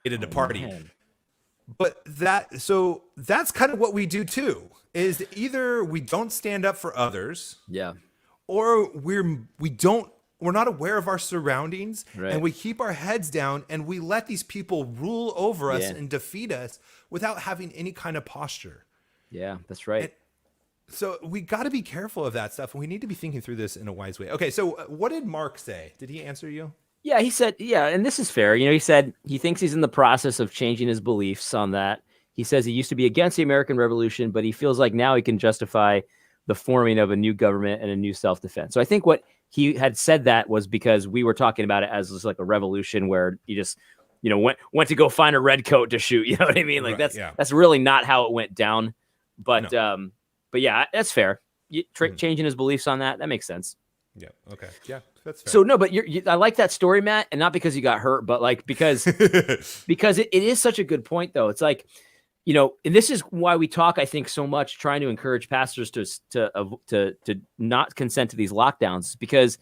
A: did a party. Man. But that's kind of what we do too, is either we don't stand up for others, or we're not aware of our surroundings, and we keep our heads down and we let these people rule over us and defeat us without having any kind of posture.
B: Yeah, that's right.
A: And so we got to be careful of that stuff, and we need to be thinking through this in a wise way. Okay, so what did Mark say? Did he answer you?
B: Yeah, he said, and this is fair. You know, he said he thinks he's in the process of changing his beliefs on that. He says he used to be against the American Revolution, but he feels like now he can justify the forming of a new government and a new self-defense. So I think what he had said that was because we were talking about it as just like a revolution where you just, went to go find a red coat to shoot. You know what I mean? Like that's really not how it went down. But yeah, that's fair. Changing his beliefs on that makes sense.
A: Yeah. Okay. Yeah, that's fair.
B: So no, but I like that story, Matt, and not because you got hurt, but like because it is such a good point, though. It's like, and this is why we talk, I think, so much trying to encourage pastors to not consent to these lockdowns, because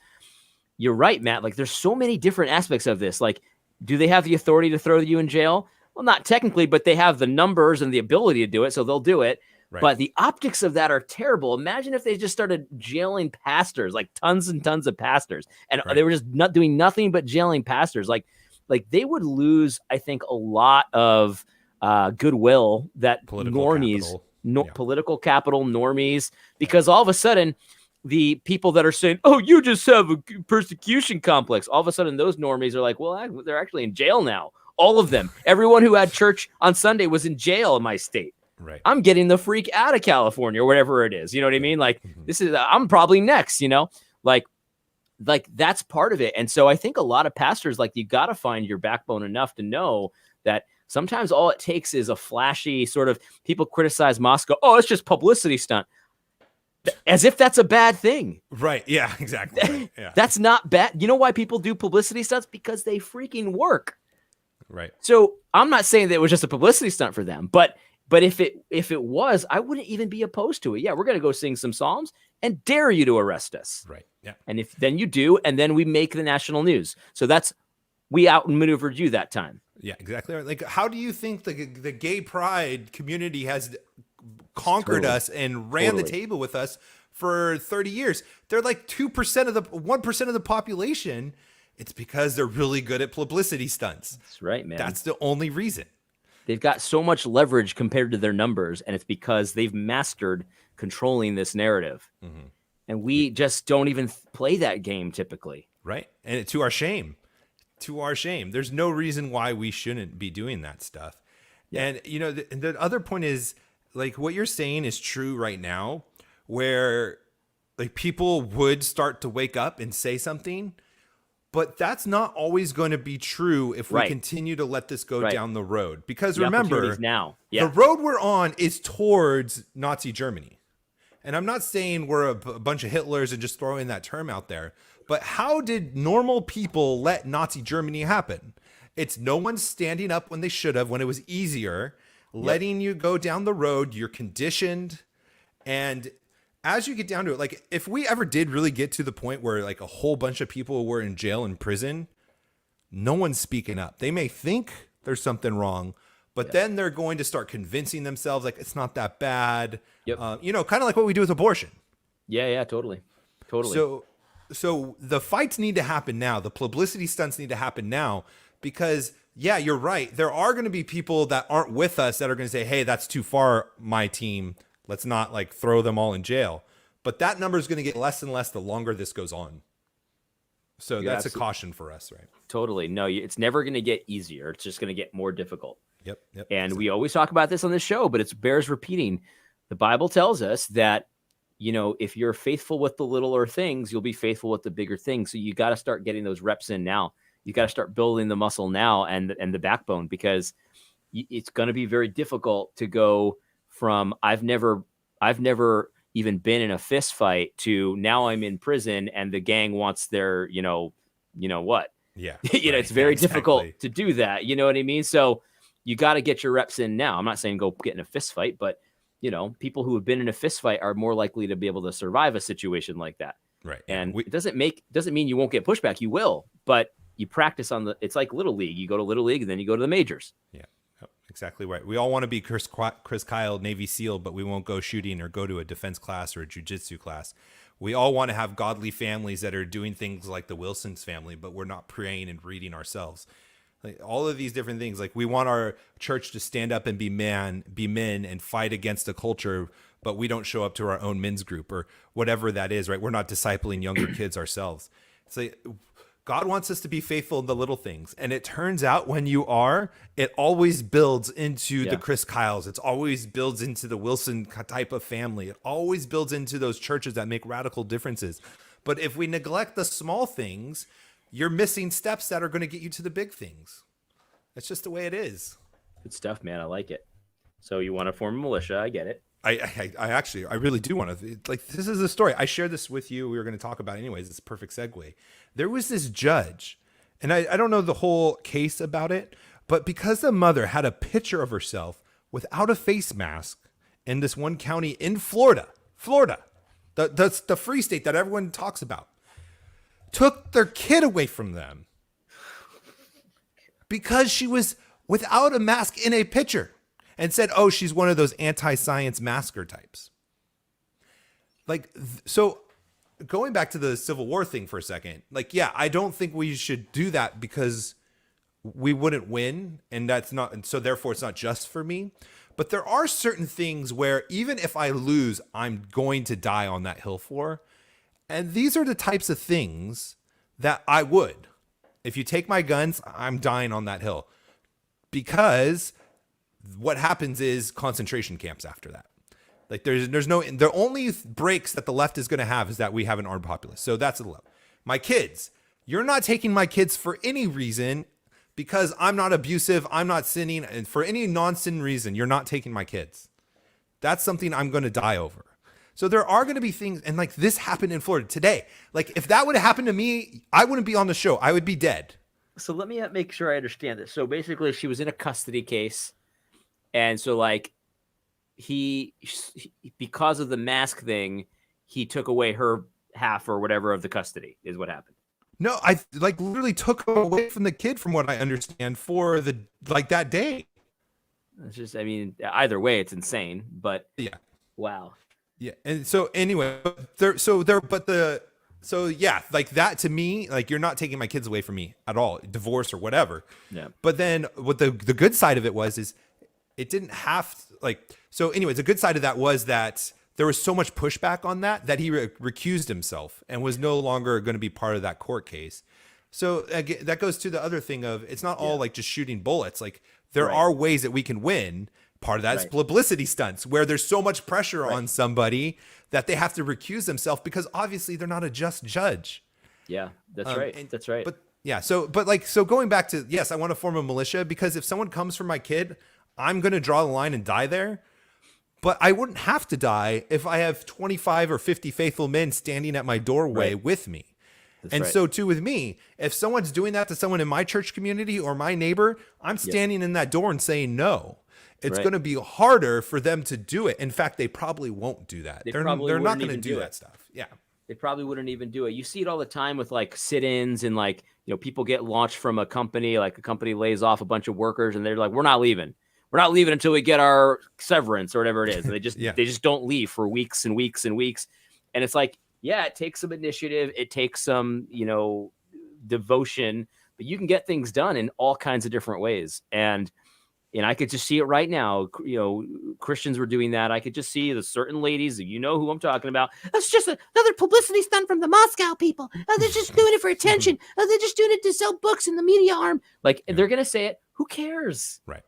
B: you're right, Matt. Like, there's so many different aspects of this. Like, do they have the authority to throw you in jail? Well, not technically, but they have the numbers and the ability to do it, so they'll do it. Right. But the optics of that are terrible. Imagine if they just started jailing pastors, like tons and tons of pastors, and they were just not doing nothing but jailing pastors. Like they would lose, I think, a lot of goodwill that political capital normies, because all of a sudden the people that are saying, "Oh, you just have a persecution complex," all of a sudden those normies are like, "Well, they're actually in jail now." All of them, everyone who had church on Sunday was in jail in my state.
A: Right.
B: I'm getting the freak out of California or whatever it is. You know what I mean? Like I'm probably next, like that's part of it. And so I think a lot of pastors, like, you got to find your backbone enough to know that sometimes all it takes is a flashy sort of, people criticize Moscow. Oh, it's just publicity stunt. As if that's a bad thing.
A: Right. Yeah, exactly. Yeah.
B: That's not bad. You know why people do publicity stunts? Because they freaking work.
A: Right.
B: So I'm not saying that it was just a publicity stunt for them, but if it was, I wouldn't even be opposed to it. Yeah, we're going to go sing some psalms and dare you to arrest us.
A: Right. Yeah.
B: And if then you do, and then we make the national news. So we outmaneuvered you that time.
A: Yeah, exactly. Like, how do you think the gay pride community has conquered us and ran the table with us for 30 years? They're like 1% of the population. It's because they're really good at publicity stunts.
B: That's right, man.
A: That's the only reason.
B: They've got so much leverage compared to their numbers, and it's because they've mastered controlling this narrative. And we just don't even play that game typically.
A: Right. And to our shame. To our shame. There's no reason why we shouldn't be doing that stuff. Yeah. And, you know, the other point is, like, what you're saying is true right now, where, like, people would start to wake up and say something, but that's not always going to be true if we continue to let this go down the road. Because remember,
B: now.
A: The road we're on is towards Nazi Germany. And I'm not saying we're a bunch of Hitlers and just throwing that term out there, but how did normal people let Nazi Germany happen? It's no one standing up when they should have, when it was easier, letting you go down the road. You're conditioned. And as you get down to it, like, if we ever did really get to the point where, like, a whole bunch of people were in jail and prison, no one's speaking up. They may think there's something wrong, but then they're going to start convincing themselves, like, it's not that bad. You know, kind of like what we do with abortion.
B: Yeah, totally.
A: So the fights need to happen now. The publicity stunts need to happen now, because, yeah, you're right. There are going to be people that aren't with us that are going to say, hey, that's too far, my team. Let's not, like, throw them all in jail. But that number is going to get less and less the longer this goes on. So that's a caution for us, right?
B: Totally. No, it's never going to get easier. It's just going to get more difficult.
A: Yep.
B: And we always talk about this on the show, but it bears repeating. The Bible tells us that, you know, if you're faithful with the littler things, you'll be faithful with the bigger things. So you got to start getting those reps in now. You got to start building the muscle now and the backbone, because it's going to be very difficult to go from I've never even been in a fist fight to now I'm in prison and the gang wants their, you know what?
A: Yeah.
B: It's very difficult to do that. You know what I mean? So you got to get your reps in now. I'm not saying go get in a fist fight, but, you know, people who have been in a fist fight are more likely to be able to survive a situation like that.
A: Right.
B: And it doesn't mean you won't get pushback. You will, but you practice it's like Little League. You go to Little League and then you go to the majors.
A: Yeah. Exactly right. We all want to be Chris Kyle, Navy SEAL, but we won't go shooting or go to a defense class or a jiu-jitsu class. We all want to have godly families that are doing things like the Wilson's family, but we're not praying and reading ourselves. Like, all of these different things. Like, we want our church to stand up and be men and fight against the culture, but we don't show up to our own men's group or whatever that is, right? We're not discipling younger kids ourselves. It's like, God wants us to be faithful in the little things. And it turns out when you are, it always builds into the Chris Kyles. It always builds into the Wilson type of family. It always builds into those churches that make radical differences. But if we neglect the small things, you're missing steps that are going to get you to the big things. That's just the way it is.
B: Good stuff, man. I like it. So you want to form a militia. I get it.
A: I really do want to, like, this is a story. I shared this with you. We were going to talk about it anyways. It's a perfect segue. There was this judge, and I don't know the whole case about it, but because the mother had a picture of herself without a face mask in this one county in Florida, the free state that everyone talks about, took their kid away from them because she was without a mask in a picture. And said, oh, she's one of those anti-science masker types. Like, so going back to the Civil War thing for a second, like, yeah, I don't think we should do that because we wouldn't win. And that's not, and so therefore it's not just for me. But there are certain things where even if I lose, I'm going to die on that hill for. And these are the types of things that I would. If you take my guns, I'm dying on that hill. Because what happens is concentration camps after that. Like, there's no, the only breaks that the left is going to have is that we have an armed populace. So that's the left. My kids, you're not taking my kids for any reason, because I'm not abusive, I'm not sinning, and for any non-sin reason, you're not taking my kids. That's something I'm going to die over. So there are going to be things, and like this happened in Florida today. Like, if that would have happened to me, I wouldn't be on the show. I would be dead.
B: So let me make sure I understand this. So basically, she was in a custody case. And so, like, he because of the mask thing, he took away her half or whatever of the custody is what happened.
A: No, I like literally took away from the kid, from what I understand, for the that day.
B: It's just, I mean, either way, it's insane. But
A: yeah,
B: wow,
A: yeah. And so anyway, so yeah, like that to me, like, you're not taking my kids away from me at all, divorce or whatever.
B: Yeah.
A: But then what the good side of it was is, it didn't have to, like, so anyways, the good side of that was that there was so much pushback on that he recused himself and was no longer going to be part of that court case. So again, that goes to the other thing of it's not all like just shooting bullets. Like there are ways that we can win. Part of that is publicity stunts where there's so much pressure on somebody that they have to recuse themselves because obviously they're not a just judge.
B: Yeah, that's right. That's right.
A: But yeah, so going back to, yes, I want to form a militia because if someone comes for my kid, I'm going to draw the line and die there. But I wouldn't have to die if I have 25 or 50 faithful men standing at my doorway with me. So too with me, if someone's doing that to someone in my church community or my neighbor, I'm standing in that door and saying no. It's going to be harder for them to do it. In fact, they probably won't do that. They're not going to do that stuff. Yeah.
B: They probably wouldn't even do it. You see it all the time with like sit-ins and like, you know, people get launched from a company, like a company lays off a bunch of workers and they're like, we're not leaving. We're not leaving until we get our severance or whatever it is. And they just, they just don't leave for weeks and weeks and weeks. And it's like, yeah, it takes some initiative. It takes some, you know, devotion, but you can get things done in all kinds of different ways. And I could just see it right now. You know, Christians were doing that. I could just see the certain ladies, you know who I'm talking about. That's just another publicity stunt from the Moscow people. Oh, they're just doing it for attention. Oh, they're just doing it to sell books in the media arm. Like, they're going to say it. Who cares?
A: Right.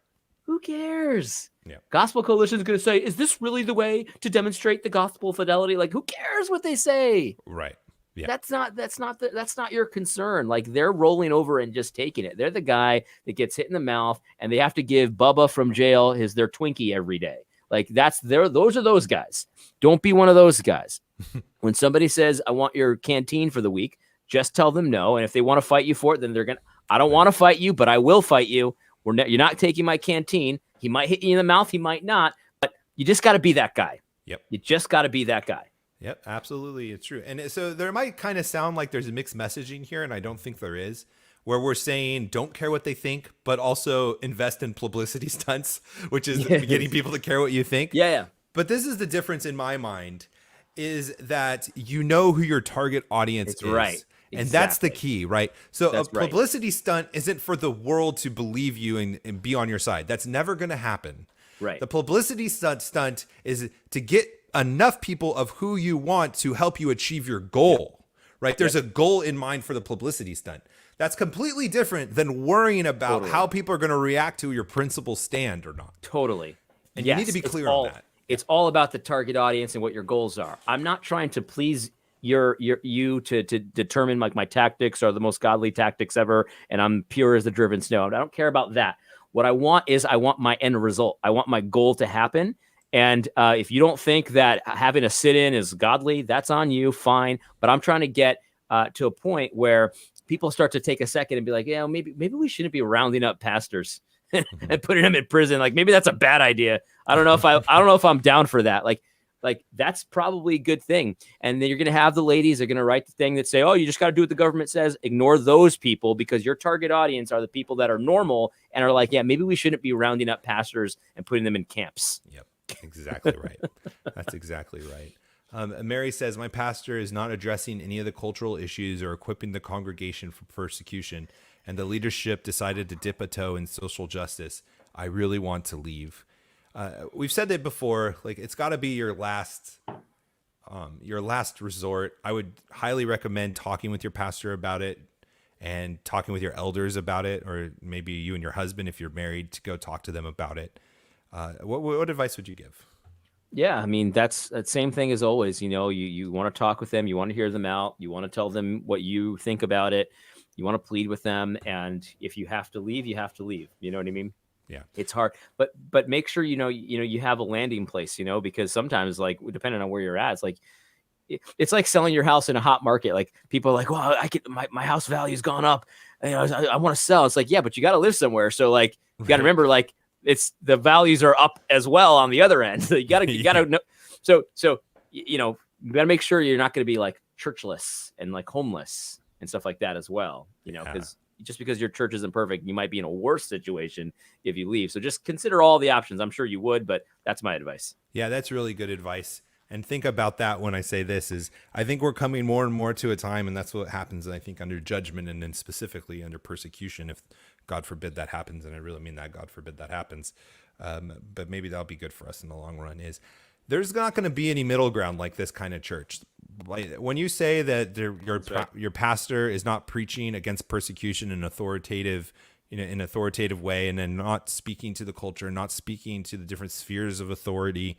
B: Who cares?
A: Yeah.
B: Gospel Coalition is going to say, is this really the way to demonstrate the gospel fidelity? Like, who cares what they say?
A: Right. Yeah.
B: That's not your concern. Like, they're rolling over and just taking it. They're the guy that gets hit in the mouth and they have to give Bubba from jail their Twinkie every day. Like, those are those guys. Don't be one of those guys. When somebody says, I want your canteen for the week, just tell them no. And if they want to fight you for it, then I don't want to fight you, but I will fight you. You're not taking my canteen. He might hit you in the mouth. He might not, but you just got to be that guy.
A: Yep.
B: You just got to be that guy.
A: Yep, absolutely. It's true. And so there might kind of sound like there's a mixed messaging here, and I don't think there is, where we're saying don't care what they think, but also invest in publicity stunts, which is getting people to care what you think.
B: Yeah.
A: But this is the difference in my mind, is that you know who your target audience is. Right. And that's the key, right? So a publicity stunt isn't for the world to believe you and be on your side. That's never going to happen.
B: Right.
A: The publicity stunt is to get enough people of who you want to help you achieve your goal, right? There's a goal in mind for the publicity stunt. That's completely different than worrying about how people are going to react to your principal stand or not.
B: Totally.
A: And you need to be clear on that.
B: It's all about the target audience and what your goals are. I'm not trying to please you to determine like my tactics are the most godly tactics ever and I'm pure as the driven snow. I don't care about that. What I want my end result. I want my goal to happen. And if you don't think that having a sit-in is godly, that's on you, fine. But I'm trying to get to a point where people start to take a second and be like, yeah, maybe we shouldn't be rounding up pastors and putting them in prison. Like maybe that's a bad idea. I don't know if I'm down for that. Like that's probably a good thing. And then you're going to have the ladies are going to write the thing that say, oh, you just got to do what the government says. Ignore those people because your target audience are the people that are normal and are like, yeah, maybe we shouldn't be rounding up pastors and putting them in camps.
A: Yep. Exactly right. That's exactly right. Mary says, my pastor is not addressing any of the cultural issues or equipping the congregation for persecution, and the leadership decided to dip a toe in social justice. I really want to leave. We've said that before, like it's got to be your last resort. I would highly recommend talking with your pastor about it and talking with your elders about it, or maybe you and your husband, if you're married, to go talk to them about it. What advice would you give?
B: Yeah, I mean, that's the same thing as always. You know, you want to talk with them. You want to hear them out. You want to tell them what you think about it. You want to plead with them. And if you have to leave, you have to leave. You know what I mean?
A: Yeah.
B: It's hard. But make sure, you have a landing place, because sometimes, like, depending on where you're at, it's like, it's like selling your house in a hot market. Like people are like, well, my house value's gone up. I want to sell. It's like, yeah, but you got to live somewhere. So like, you got to remember, like, it's the values are up as well on the other end. So you gotta know. So you gotta make sure you're not going to be like churchless and like homeless and stuff like that as well. Because just because your church isn't perfect, you might be in a worse situation if you leave. So just consider all the options. I'm sure you would, but that's my advice.
A: Yeah, that's really good advice. And think about that when I say this is I think we're coming more and more to a time, and that's what happens, I think, under judgment and then specifically under persecution, if God forbid that happens. And I really mean that, God forbid that happens. But maybe that'll be good for us in the long run, is there's not going to be any middle ground like this kind of church. Like, when you say that your pastor is not preaching against persecution in authoritative way, and then not speaking to the culture, not speaking to the different spheres of authority,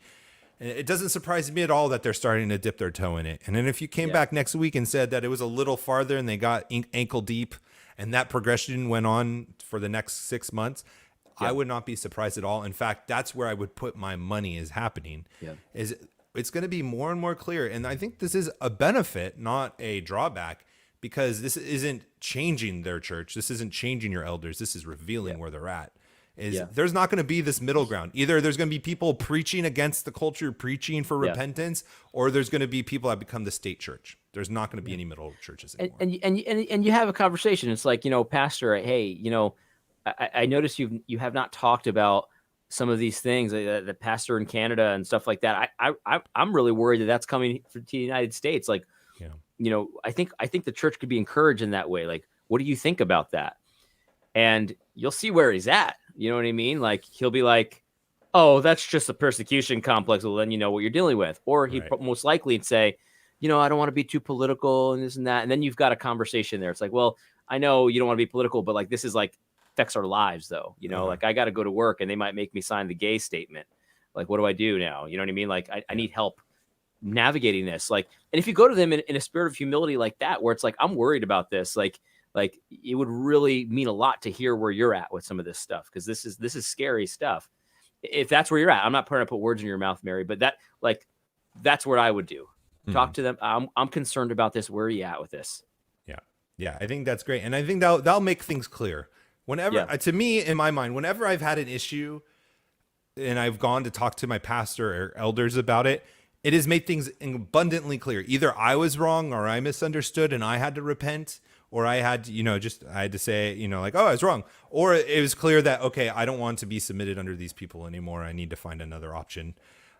A: it doesn't surprise me at all that they're starting to dip their toe in it. And then if you came back next week and said that it was a little farther and they got ankle deep, and that progression went on for the next 6 months, I would not be surprised at all. In fact, that's where I would put my money is happening. Is it's going to be more and more clear. And I think this is a benefit, not a drawback, because this isn't changing their church. This isn't changing your elders. This is revealing where they're at. There's not going to be this middle ground. Either there's going to be people preaching against the culture, preaching for repentance, or there's going to be people that become the state church. There's not going to be any middle churches anymore.
B: And you have a conversation. It's like, pastor, hey, I noticed you have not talked about some of these things, the pastor in Canada and stuff like that. I'm really worried that that's coming to the United States. Like, I think the church could be encouraged in that way. Like, what do you think about that? And you'll see where he's at. You know what I mean? Like, he'll be like, oh, that's just a persecution complex. Well, then you know what you're dealing with. Or he most likely would say, I don't want to be too political and this and that. And then you've got a conversation there. It's like, well, I know you don't want to be political, but like, this is like affects our lives though. Like I got to go to work and they might make me sign the gay statement. Like, what do I do now? You know what I mean? Like I need help navigating this. Like, and if you go to them in a spirit of humility like that, where it's like, I'm worried about this, like it would really mean a lot to hear where you're at with some of this stuff. Cause this is scary stuff. If that's where you're at, I'm not trying to put words in your mouth, Mary, but that's what I would do. Talk to them. I'm concerned about this. Where are you at with this?
A: Yeah. I think that's great. And I think that'll make things clear. Whenever, to me, in my mind, whenever I've had an issue and I've gone to talk to my pastor or elders about it, it has made things abundantly clear. Either I was wrong or I misunderstood and I had to repent, or I had, I had to say, like, oh, I was wrong. Or it was clear that, okay, I don't want to be submitted under these people anymore. I need to find another option.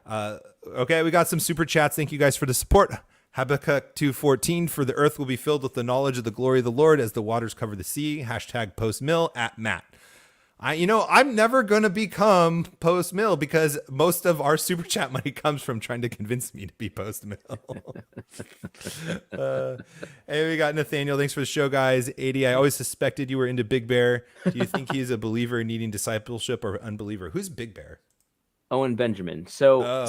A: Okay, we got some super chats. Thank you guys for the support. Habakkuk 2:14, for the earth will be filled with the knowledge of the glory of the Lord as the waters cover the sea. Hashtag postmill @Matt. I'm never going to become post-mill because most of our super chat money comes from trying to convince me to be post-mill. Hey, we got Nathaniel. Thanks for the show, guys. 80, I always suspected you were into Big Bear. Do you think he's a believer needing discipleship or unbeliever? Who's Big Bear?
B: Owen Benjamin. So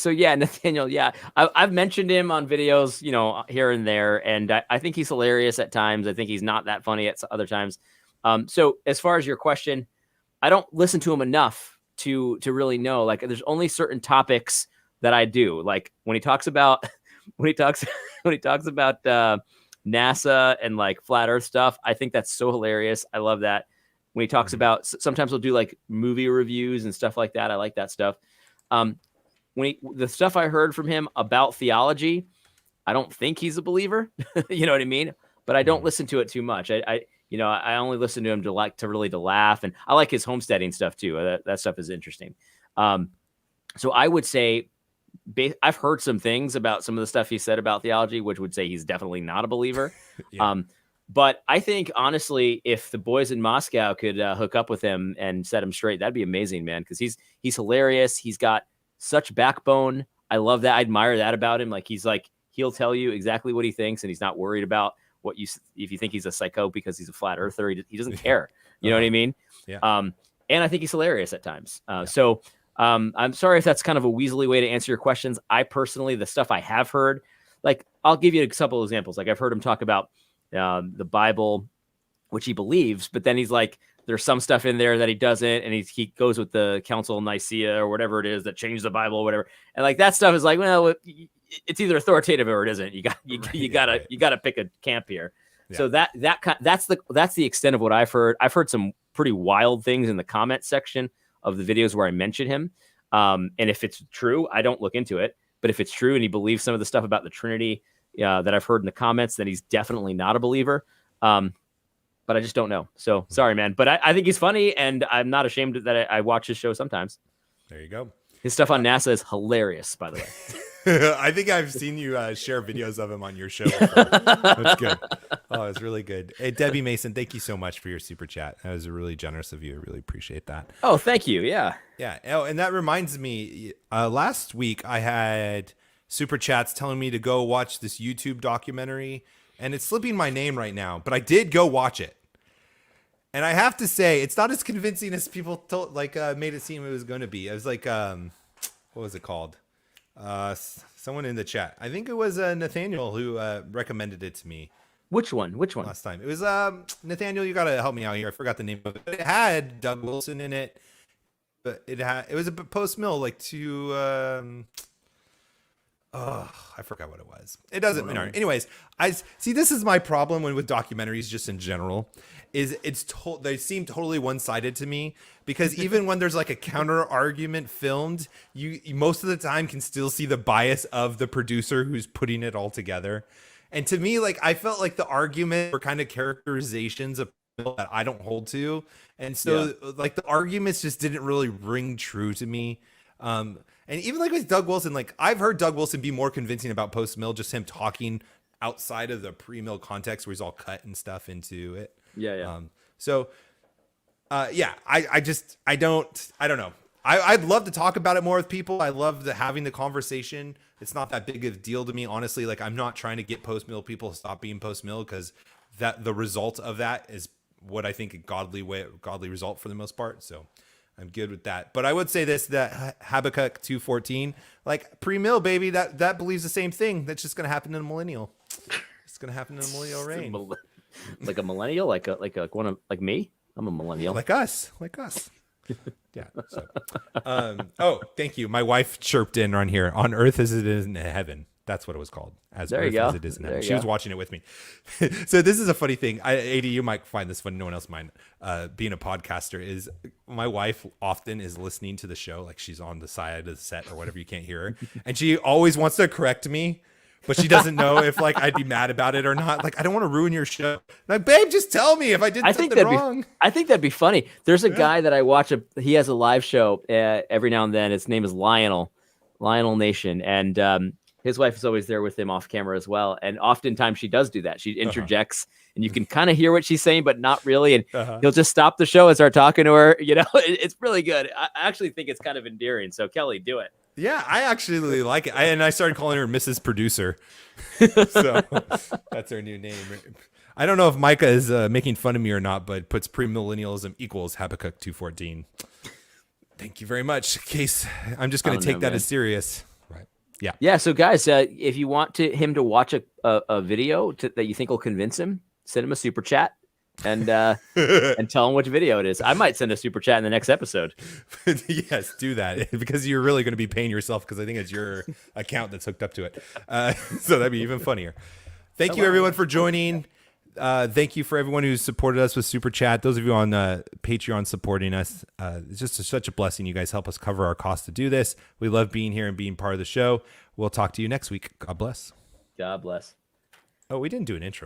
B: yeah, Nathaniel. Yeah, I've mentioned him on videos, here and there, and I think he's hilarious at times. I think he's not that funny at other times. So as far as your question, I don't listen to him enough to really know. Like, there's only certain topics that I do. Like when he talks about NASA and like flat Earth stuff, I think that's so hilarious. I love that. When he talks about, sometimes he'll do like movie reviews and stuff like that. I like that stuff. The stuff I heard from him about theology, I don't think he's a believer. You know what I mean? But I don't listen to it too much. I only listen to him to laugh, and I like his homesteading stuff too. That stuff is interesting. So I would say I've heard some things about some of the stuff he said about theology, which would say he's definitely not a believer. But I think, honestly, if the boys in Moscow could hook up with him and set him straight, that'd be amazing, man, because he's hilarious. He's got such backbone. I love that. I admire that about him. Like, he'll tell you exactly what he thinks, and he's not worried about if you think he's a psycho because he's a flat earther. He doesn't care. You know what I mean?
A: Yeah.
B: And I think he's hilarious at times. So I'm sorry if that's kind of a weaselly way to answer your questions. I personally, the stuff I have heard, like, I'll give you a couple of examples. Like, I've heard him talk about the Bible, which he believes, but then he's like, there's some stuff in there that he doesn't, and he goes with the Council of Nicaea or whatever it is that changed the Bible or whatever, and like that stuff is like, well, it's either authoritative or it isn't. You gotta pick a camp here. Yeah. So that's the extent of what I've heard. I've heard some pretty wild things in the comment section of the videos where I mention him, and if it's true, I don't look into it. But if it's true and he believes some of the stuff about the Trinity that I've heard in the comments, then he's definitely not a believer. But I just don't know. So sorry, man. But I think he's funny, and I'm not ashamed that I watch his show sometimes.
A: There you go.
B: His stuff on NASA is hilarious, by the way.
A: I think I've seen you share videos of him on your show before. That's good. Oh, it's really good. Hey, Debbie Mason, thank you so much for your super chat. That was really generous of you. I really appreciate that.
B: Oh, thank you. Yeah.
A: Yeah. Oh, and that reminds me, last week I had super chats telling me to go watch this YouTube documentary, and it's slipping my name right now, but I did go watch it. And I have to say, it's not as convincing as people told, made it seem it was going to be. It was like, what was it called? Someone in the chat. I think it was Nathaniel who recommended it to me.
B: Which one?
A: Last time. It was Nathaniel, you got to help me out here. I forgot the name of it. But it had Doug Wilson in it. But it was a post-mill, like to I forgot what it was. It doesn't matter. Anyways, I see, this is my problem with documentaries just in general, is they seem totally one-sided to me, because even when there's like a counter argument filmed, you most of the time can still see the bias of the producer who's putting it all together. And to me, like, I felt like the argument were kind of characterizations of people that I don't hold to. And so like the arguments just didn't really ring true to me. And even like with Doug Wilson, like I've heard Doug Wilson be more convincing about post-mill, just him talking outside of the pre-mill context where he's all cut and stuff into it.
B: Yeah.
A: I don't know. I'd love to talk about it more with people. I love having the conversation. It's not that big of a deal to me, honestly. Like, I'm not trying to get post-mill people to stop being post-mill, because that the result of that is what I think a godly result for the most part. So I'm good with that. But I would say this, that Habakkuk 2:14, like pre-mill, baby, that believes the same thing. That's just going to happen in a millennial. It's going to happen in a millennial reign.
B: Like a millennial, like me. I'm a millennial.
A: Like us. Yeah. So. Thank you. My wife chirped in on here. On earth as it is in heaven. That's what it was called. As
B: there
A: earth
B: you go.
A: as it is in heaven.
B: There you
A: She was
B: go.
A: watching it with me. So this is a funny thing. AD, you might find this funny. No one else might. Being a podcaster, is my wife often is listening to the show, like she's on the side of the set or whatever, you can't hear her, and she always wants to correct me, but she doesn't know if like I'd be mad about it or not. Like, I don't want to ruin your show. Like, babe, just tell me if I did something wrong.
B: I think that'd be funny. There's a guy that I watch. He has a live show every now and then. His name is Lionel Nation, and his wife is always there with him off camera as well. And oftentimes she does do that. She interjects, and you can kind of hear what she's saying, but not really. And he'll just stop the show and start talking to her. You know, it's really good. I actually think it's kind of endearing. So Kelly, do it.
A: Yeah, I actually really like it. And I started calling her Mrs. Producer. So that's her new name. I don't know if Micah is making fun of me or not, but puts premillennialism equals Habakkuk 2:14. Thank you very much. Case, I'm just going to take that as serious. Right. Yeah.
B: Yeah. So guys, if you want him to watch a video that you think will convince him, send him a super chat. And tell him which video it is. I might send a super chat in the next episode.
A: Yes, do that, because you're really going to be paying yourself, because I think it's your account that's hooked up to it. So that'd be even funnier. Thank you, everyone, for joining. Thank you for everyone who supported us with super chat. Those of you on Patreon supporting us, it's just such a blessing. You guys help us cover our costs to do this. We love being here and being part of the show. We'll talk to you next week. God bless.
B: God bless.
A: Oh, we didn't do an intro.